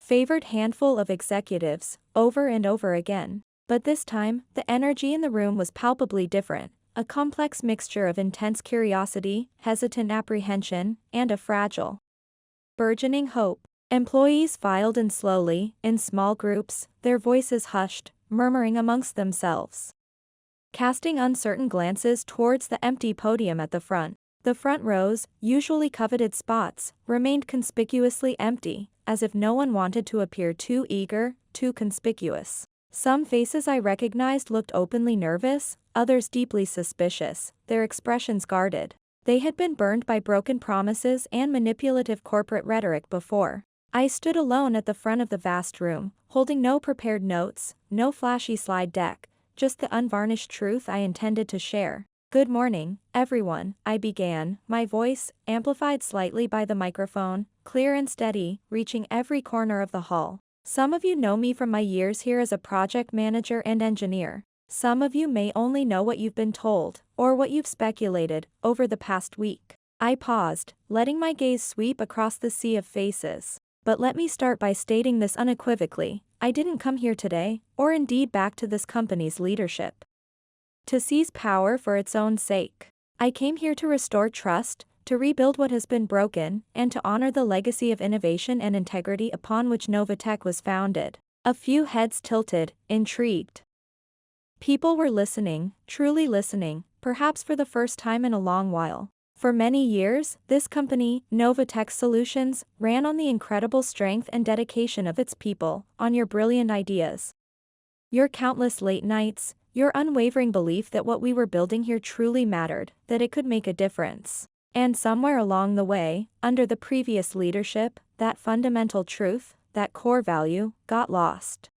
favored handful of executives, over and over again. But this time, the energy in the room was palpably different, a complex mixture of intense curiosity, hesitant apprehension, and a fragile, burgeoning hope. Employees filed in slowly, in small groups, their voices hushed, murmuring amongst themselves, casting uncertain glances towards the empty podium at the front. The front rows, usually coveted spots, remained conspicuously empty, as if no one wanted to appear too eager, too conspicuous. Some faces I recognized looked openly nervous, others deeply suspicious, their expressions guarded. They had been burned by broken promises and manipulative corporate rhetoric before. I stood alone at the front of the vast room, holding no prepared notes, no flashy slide deck, just the unvarnished truth I intended to share. "Good morning, everyone," I began, my voice, amplified slightly by the microphone, clear and steady, reaching every corner of the hall. "Some of you know me from my years here as a project manager and engineer. Some of you may only know what you've been told, or what you've speculated, over the past week." I paused, letting my gaze sweep across the sea of faces. But let me start by stating this unequivocally: I didn't come here today, or indeed back to this company's leadership, to seize power for its own sake. I came here to restore trust, to rebuild what has been broken, and to honor the legacy of innovation and integrity upon which Novatech was founded. A few heads tilted, intrigued. People were listening, truly listening, perhaps for the first time in a long while. For many years, this company, Novatech Solutions, ran on the incredible strength and dedication of its people, on your brilliant ideas, your countless late nights, your unwavering belief that what we were building here truly mattered, that it could make a difference. And somewhere along the way, under the previous leadership, that fundamental truth, that core value, got lost,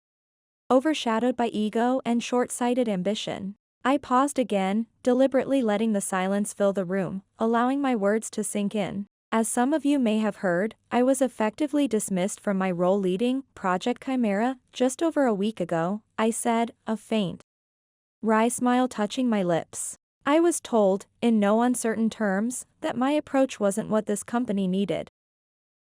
overshadowed by ego and short-sighted ambition. I paused again, deliberately letting the silence fill the room, allowing my words to sink in. As some of you may have heard, I was effectively dismissed from my role leading Project Chimera just over a week ago, I said, a faint, wry smile touching my lips. I was told, in no uncertain terms, that my approach wasn't what this company needed.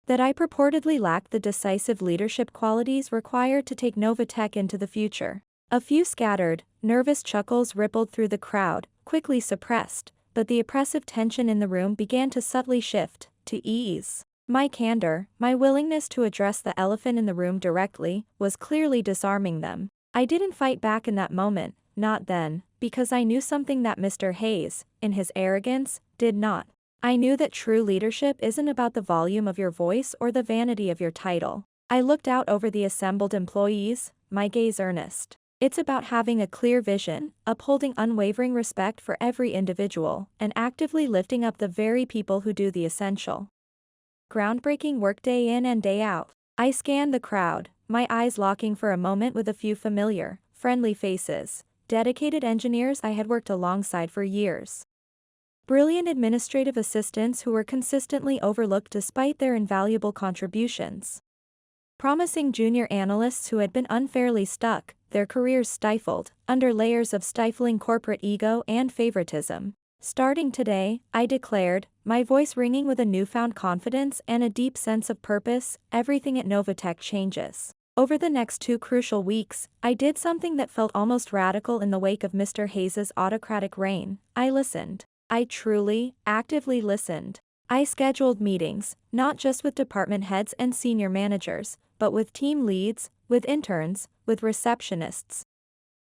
That I purportedly lacked the decisive leadership qualities required to take Novatech into the future. A few scattered, nervous chuckles rippled through the crowd, quickly suppressed, but the oppressive tension in the room began to subtly shift, to ease. My candor, my willingness to address the elephant in the room directly, was clearly disarming them. I didn't fight back in that moment, not then, because I knew something that Mr. Hayes, in his arrogance, did not. I knew that true leadership isn't about the volume of your voice or the vanity of your title. I looked out over the assembled employees, my gaze earnest. It's about having a clear vision, upholding unwavering respect for every individual, and actively lifting up the very people who do the essential, groundbreaking work day in and day out. I scanned the crowd, my eyes locking for a moment with a few familiar, friendly faces, dedicated engineers I had worked alongside for years, brilliant administrative assistants who were consistently overlooked despite their invaluable contributions, promising junior analysts who had been unfairly stuck, their careers stifled, under layers of stifling corporate ego and favoritism. "Starting today," I declared, my voice ringing with a newfound confidence and a deep sense of purpose, "everything at Novatech changes." Over the next 2 crucial weeks, I did something that felt almost radical in the wake of Mr. Hayes' autocratic reign. I listened. I truly, actively listened. I scheduled meetings, not just with department heads and senior managers, but with team leads, with interns, with receptionists,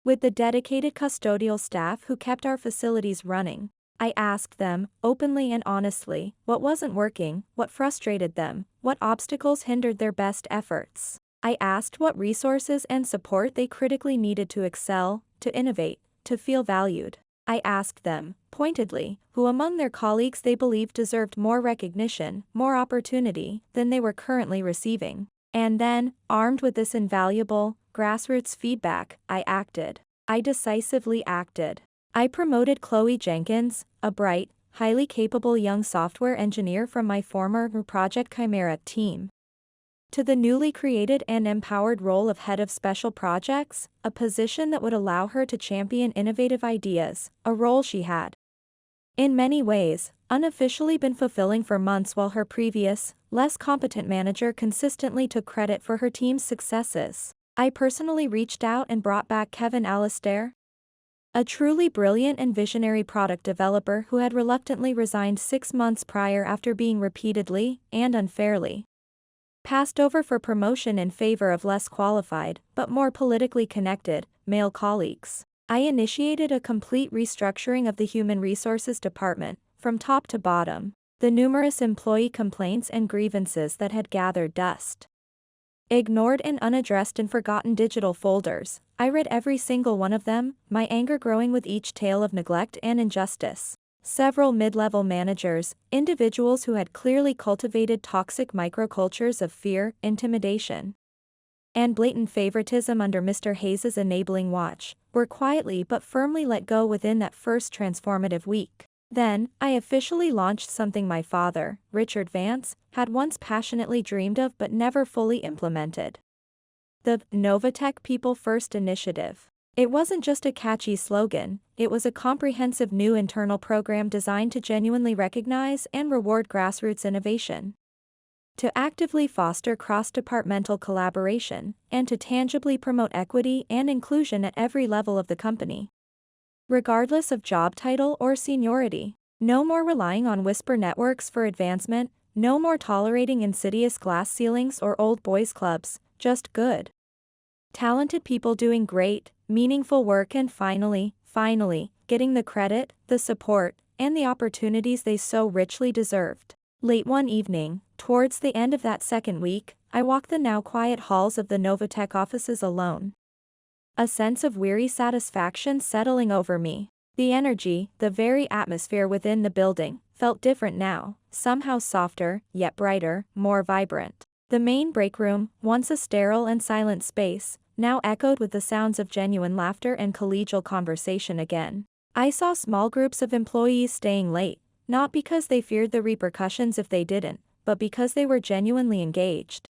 with the dedicated custodial staff who kept our facilities running. I asked them, openly and honestly, what wasn't working, what frustrated them, what obstacles hindered their best efforts. I asked what resources and support they critically needed to excel, to innovate, to feel valued. I asked them, pointedly, who among their colleagues they believed deserved more recognition, more opportunity, than they were currently receiving. And then, armed with this invaluable, grassroots feedback, I acted. I decisively acted. I promoted Chloe Jenkins, a bright, highly capable young software engineer from my former Project Chimera team, to the newly created and empowered role of head of special projects, a position that would allow her to champion innovative ideas, a role she had, in many ways, unofficially been fulfilling for months while her previous, less competent manager consistently took credit for her team's successes. I personally reached out and brought back Kevin Alistair, a truly brilliant and visionary product developer who had reluctantly resigned 6 months prior after being repeatedly, and unfairly, passed over for promotion in favor of less qualified, but more politically connected, male colleagues. I initiated a complete restructuring of the human resources department, from top to bottom. The numerous employee complaints and grievances that had gathered dust Ignored and unaddressed and forgotten digital folders. I read every single one of them, my anger growing with each tale of neglect and injustice. Several mid-level managers, individuals who had clearly cultivated toxic microcultures of fear, intimidation, and blatant favoritism under Mr. Hayes's enabling watch, were quietly but firmly let go within that first transformative week. Then, I officially launched something my father, Richard Vance, had once passionately dreamed of but never fully implemented. The Novatech People First initiative. It wasn't just a catchy slogan, it was a comprehensive new internal program designed to genuinely recognize and reward grassroots innovation, to actively foster cross-departmental collaboration, and to tangibly promote equity and inclusion at every level of the company, regardless of job title or seniority. No more relying on whisper networks for advancement, no more tolerating insidious glass ceilings or old boys clubs, just good, talented people doing great, meaningful work and finally, getting the credit, the support, and the opportunities they so richly deserved. Late one evening, towards the end of that second week, I walked the now quiet halls of the Novatech offices alone. A sense of weary satisfaction settling over me. The energy, the very atmosphere within the building, felt different now, somehow softer, yet brighter, more vibrant. The main break room, once a sterile and silent space, now echoed with the sounds of genuine laughter and collegial conversation again. I saw small groups of employees staying late, not because they feared the repercussions if they didn't, but because they were genuinely engaged.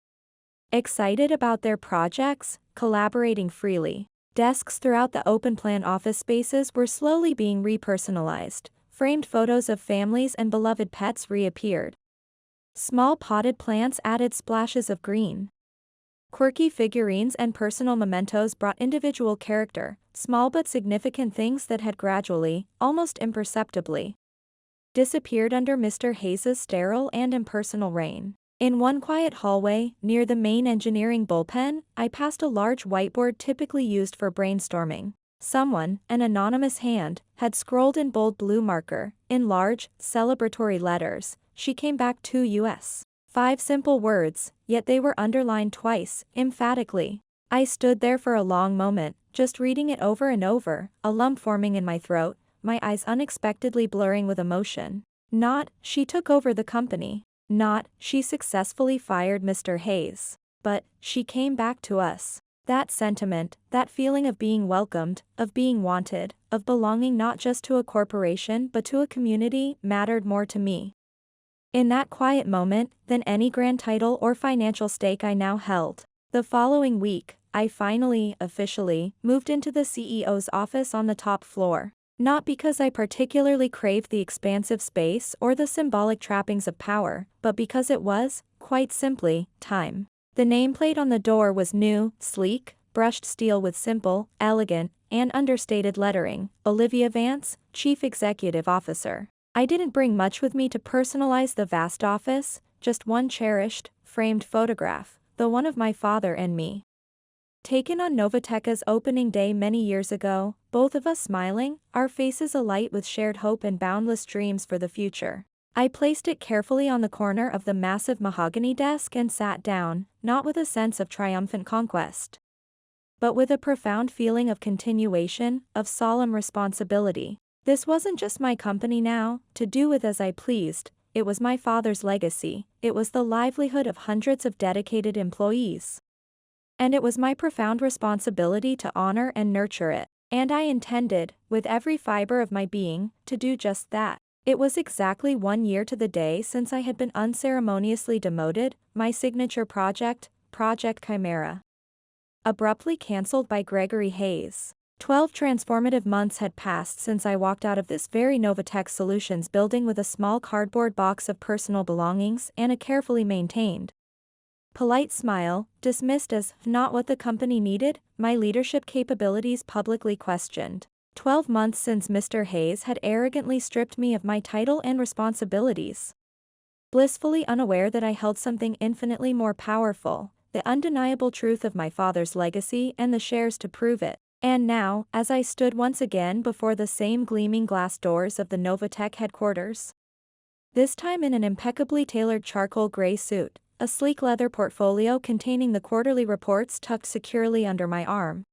Excited about their projects, collaborating freely. Desks throughout the open-plan office spaces were slowly being repersonalized. Framed photos of families and beloved pets reappeared. Small potted plants added splashes of green. Quirky figurines and personal mementos brought individual character, small but significant things that had gradually, almost imperceptibly, disappeared under Mr. Hayes's sterile and impersonal reign. In one quiet hallway, near the main engineering bullpen, I passed a large whiteboard typically used for brainstorming. Someone, an anonymous hand, had scrolled in bold blue marker, in large, celebratory letters, "She came back to US." 5 simple words, yet they were underlined twice, emphatically. I stood there for a long moment, just reading it over and over, a lump forming in my throat, my eyes unexpectedly blurring with emotion. Not, "She took over the company." Not, "She successfully fired Mr. Hayes." But, "She came back to us." That sentiment, that feeling of being welcomed, of being wanted, of belonging not just to a corporation but to a community, mattered more to me in that quiet moment than any grand title or financial stake I now held. The following week, I finally, officially, moved into the CEO's office on the top floor. Not because I particularly craved the expansive space or the symbolic trappings of power, but because it was, quite simply, time. The nameplate on the door was new, sleek, brushed steel with simple, elegant, and understated lettering, "Olivia Vance, Chief Executive Officer." I didn't bring much with me to personalize the vast office, just one cherished, framed photograph, the one of my father and me, taken on Novatech's opening day many years ago, both of us smiling, our faces alight with shared hope and boundless dreams for the future. I placed it carefully on the corner of the massive mahogany desk and sat down, not with a sense of triumphant conquest, but with a profound feeling of continuation, of solemn responsibility. This wasn't just my company now, to do with as I pleased, it was my father's legacy, it was the livelihood of hundreds of dedicated employees. And it was my profound responsibility to honor and nurture it. And I intended, with every fiber of my being, to do just that. It was exactly 1 year to the day since I had been unceremoniously demoted, my signature project, Project Chimera, abruptly cancelled by Gregory Hayes. 12 transformative months had passed since I walked out of this very Novatech Solutions building with a small cardboard box of personal belongings and a carefully maintained, polite smile, dismissed as not what the company needed, my leadership capabilities publicly questioned. 12 months since Mr. Hayes had arrogantly stripped me of my title and responsibilities. Blissfully unaware that I held something infinitely more powerful, the undeniable truth of my father's legacy and the shares to prove it. And now, as I stood once again before the same gleaming glass doors of the Novatech headquarters, this time in an impeccably tailored charcoal gray suit, a sleek leather portfolio containing the quarterly reports tucked securely under my arm,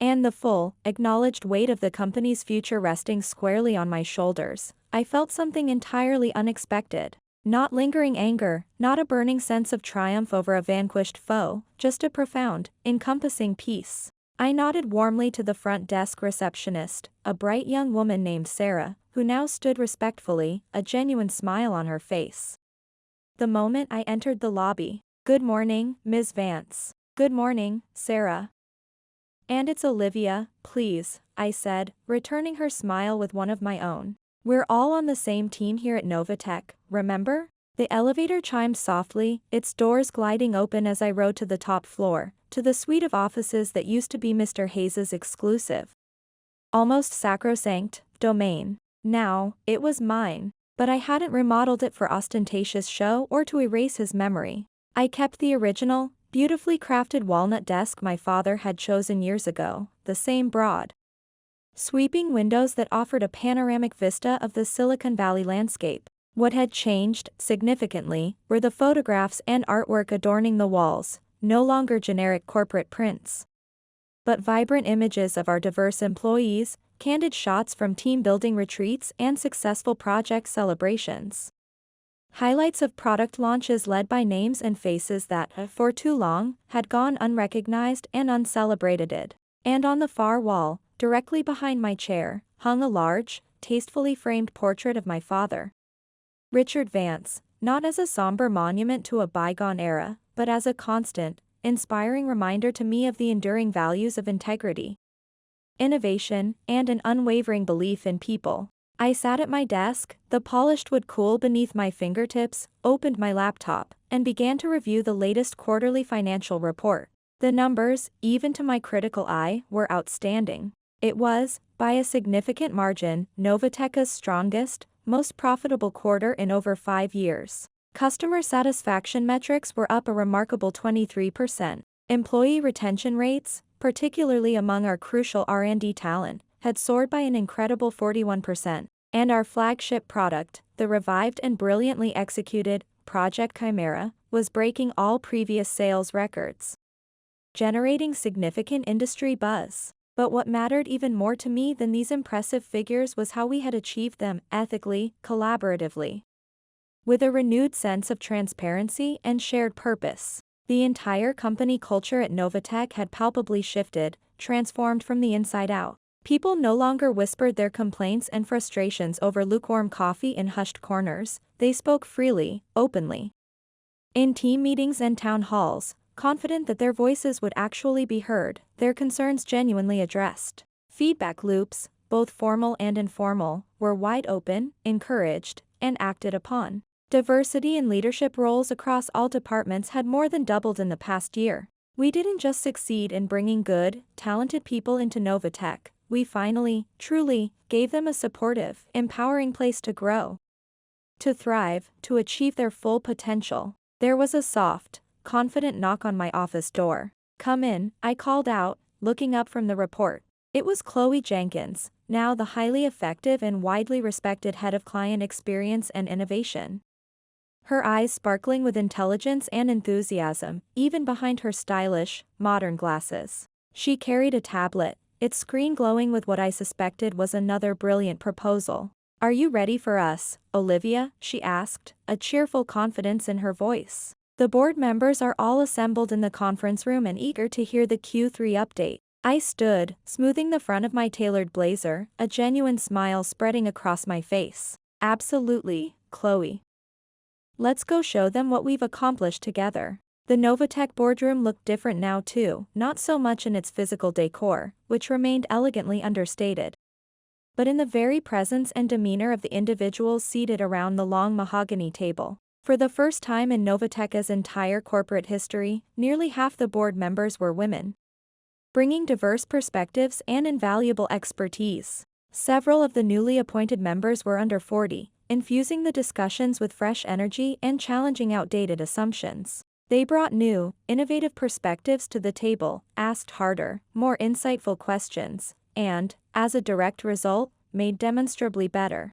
and the full, acknowledged weight of the company's future resting squarely on my shoulders, I felt something entirely unexpected. Not lingering anger, not a burning sense of triumph over a vanquished foe, just a profound, encompassing peace. I nodded warmly to the front desk receptionist, a bright young woman named Sarah, who now stood respectfully, a genuine smile on her face. The moment I entered the lobby, "Good morning, Ms. Vance." "Good morning, Sarah." "And it's Olivia, please," I said, returning her smile with one of my own. "We're all on the same team here at Novatech, remember?" The elevator chimed softly, its doors gliding open as I rode to the top floor, to the suite of offices that used to be Mr. Hayes's exclusive, almost sacrosanct, domain. Now, it was mine, but I hadn't remodeled it for ostentatious show or to erase his memory. I kept the original, beautifully crafted walnut desk my father had chosen years ago, the same broad, sweeping windows that offered a panoramic vista of the Silicon Valley landscape. What had changed, significantly, were the photographs and artwork adorning the walls, no longer generic corporate prints, but vibrant images of our diverse employees, candid shots from team-building retreats and successful project celebrations. Highlights of product launches led by names and faces that, for too long, had gone unrecognized and uncelebrated. And on the far wall, directly behind my chair, hung a large, tastefully framed portrait of my father, Richard Vance, not as a somber monument to a bygone era, but as a constant, inspiring reminder to me of the enduring values of integrity, innovation, and an unwavering belief in people. I sat at my desk, the polished wood cool beneath my fingertips, opened my laptop, and began to review the latest quarterly financial report. The numbers, even to my critical eye, were outstanding. It was, by a significant margin, Novatech's strongest, most profitable quarter in over 5 years. Customer satisfaction metrics were up a remarkable 23%. Employee retention rates, particularly among our crucial R&D talent, had soared by an incredible 41%. And our flagship product, the revived and brilliantly executed Project Chimera, was breaking all previous sales records, generating significant industry buzz. But what mattered even more to me than these impressive figures was how we had achieved them, ethically, collaboratively, with a renewed sense of transparency and shared purpose. The entire company culture at Novatech had palpably shifted, transformed from the inside out. People no longer whispered their complaints and frustrations over lukewarm coffee in hushed corners, they spoke freely, openly, in team meetings and town halls, confident that their voices would actually be heard, their concerns genuinely addressed. Feedback loops, both formal and informal, were wide open, encouraged, and acted upon. Diversity in leadership roles across all departments had more than doubled in the past year. We didn't just succeed in bringing good, talented people into Novatech, we finally, truly, gave them a supportive, empowering place to grow, to thrive, to achieve their full potential. There was a soft, confident knock on my office door. "Come in," I called out, looking up from the report. It was Chloe Jenkins, now the highly effective and widely respected head of client experience and innovation, her eyes sparkling with intelligence and enthusiasm, even behind her stylish, modern glasses. She carried a tablet, its screen glowing with what I suspected was another brilliant proposal. "Are you ready for us, Olivia?" she asked, a cheerful confidence in her voice. "The board members are all assembled in the conference room and eager to hear the Q3 update." I stood, smoothing the front of my tailored blazer, a genuine smile spreading across my face. "Absolutely, Chloe. Let's go show them what we've accomplished together." The Novatech boardroom looked different now too, not so much in its physical decor, which remained elegantly understated, but in the very presence and demeanor of the individuals seated around the long mahogany table. For the first time in Novatech's entire corporate history, nearly half the board members were women, bringing diverse perspectives and invaluable expertise. Several of the newly appointed members were under 40, infusing the discussions with fresh energy and challenging outdated assumptions. They brought new, innovative perspectives to the table, asked harder, more insightful questions, and, as a direct result, made demonstrably better,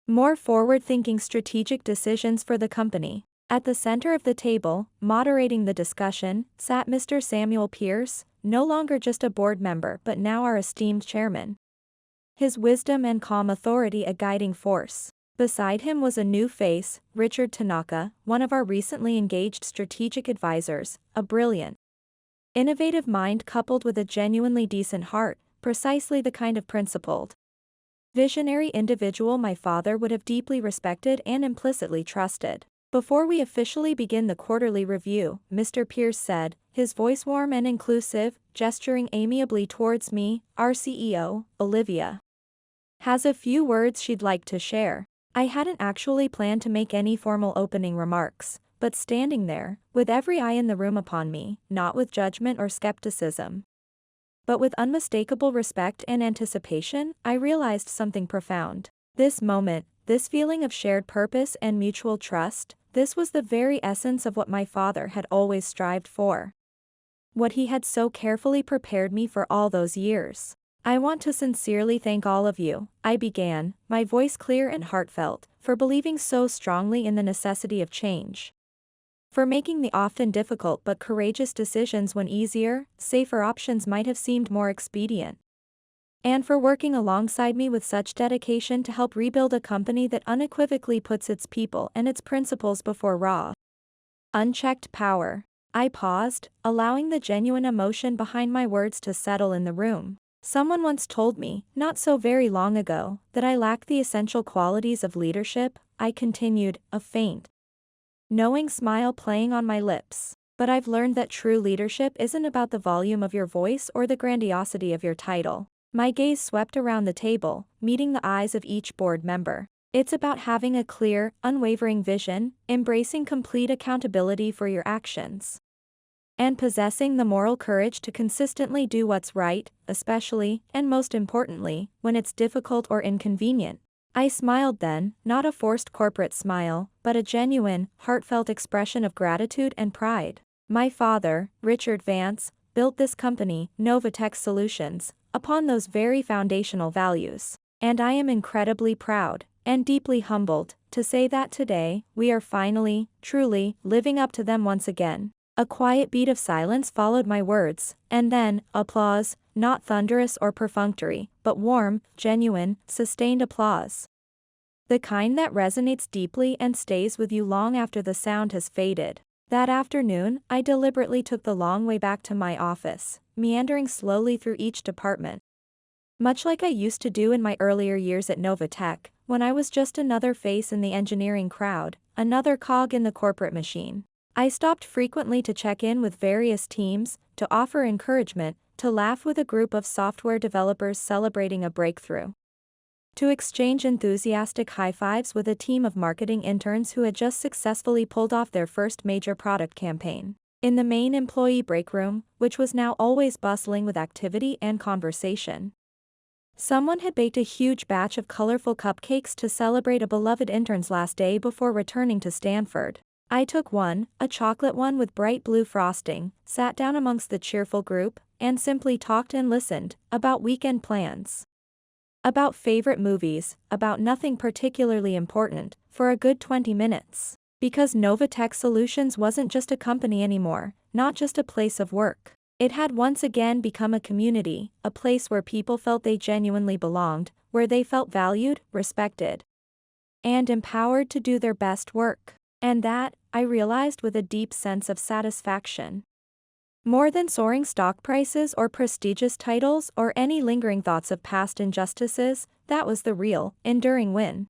more forward-thinking strategic decisions for the company. At the center of the table, moderating the discussion, sat Mr. Samuel Pierce, no longer just a board member but now our esteemed chairman. His wisdom and calm authority a guiding force. Beside him was a new face, Richard Tanaka, one of our recently engaged strategic advisors, a brilliant, innovative mind coupled with a genuinely decent heart, precisely the kind of principled, visionary individual my father would have deeply respected and implicitly trusted. Before we officially begin the quarterly review, Mr. Pierce said, his voice warm and inclusive, gesturing amiably towards me, our CEO, Olivia, has a few words she'd like to share. I hadn't actually planned to make any formal opening remarks, but standing there, with every eye in the room upon me, not with judgment or skepticism, but with unmistakable respect and anticipation, I realized something profound. This moment, this feeling of shared purpose and mutual trust, this was the very essence of what my father had always strived for. What he had so carefully prepared me for all those years. I want to sincerely thank all of you, I began, my voice clear and heartfelt, for believing so strongly in the necessity of change. For making the often difficult but courageous decisions when easier, safer options might have seemed more expedient. And for working alongside me with such dedication to help rebuild a company that unequivocally puts its people and its principles before raw, unchecked power. I paused, allowing the genuine emotion behind my words to settle in the room. Someone once told me, not so very long ago, that I lacked the essential qualities of leadership. I continued, a faint, knowing smile playing on my lips. But I've learned that true leadership isn't about the volume of your voice or the grandiosity of your title. My gaze swept around the table, meeting the eyes of each board member. It's about having a clear, unwavering vision, embracing complete accountability for your actions, and possessing the moral courage to consistently do what's right, especially, and most importantly, when it's difficult or inconvenient. I smiled then, not a forced corporate smile, but a genuine, heartfelt expression of gratitude and pride. My father, Richard Vance, built this company, Novatech Solutions, upon those very foundational values. And I am incredibly proud, and deeply humbled, to say that today, we are finally, truly, living up to them once again. A quiet beat of silence followed my words, and then, applause, not thunderous or perfunctory, but warm, genuine, sustained applause. The kind that resonates deeply and stays with you long after the sound has faded. That afternoon, I deliberately took the long way back to my office, meandering slowly through each department. Much like I used to do in my earlier years at Novatech, when I was just another face in the engineering crowd, another cog in the corporate machine. I stopped frequently to check in with various teams, to offer encouragement, to laugh with a group of software developers celebrating a breakthrough, to exchange enthusiastic high-fives with a team of marketing interns who had just successfully pulled off their first major product campaign. In the main employee break room, which was now always bustling with activity and conversation, someone had baked a huge batch of colorful cupcakes to celebrate a beloved intern's last day before returning to Stanford. I took one, a chocolate one with bright blue frosting, sat down amongst the cheerful group, and simply talked and listened, about weekend plans, about favorite movies, about nothing particularly important, for a good 20 minutes. Because Novatech Solutions wasn't just a company anymore, not just a place of work. It had once again become a community, a place where people felt they genuinely belonged, where they felt valued, respected, and empowered to do their best work. And that, I realized with a deep sense of satisfaction. More than soaring stock prices or prestigious titles or any lingering thoughts of past injustices, that was the real, enduring win.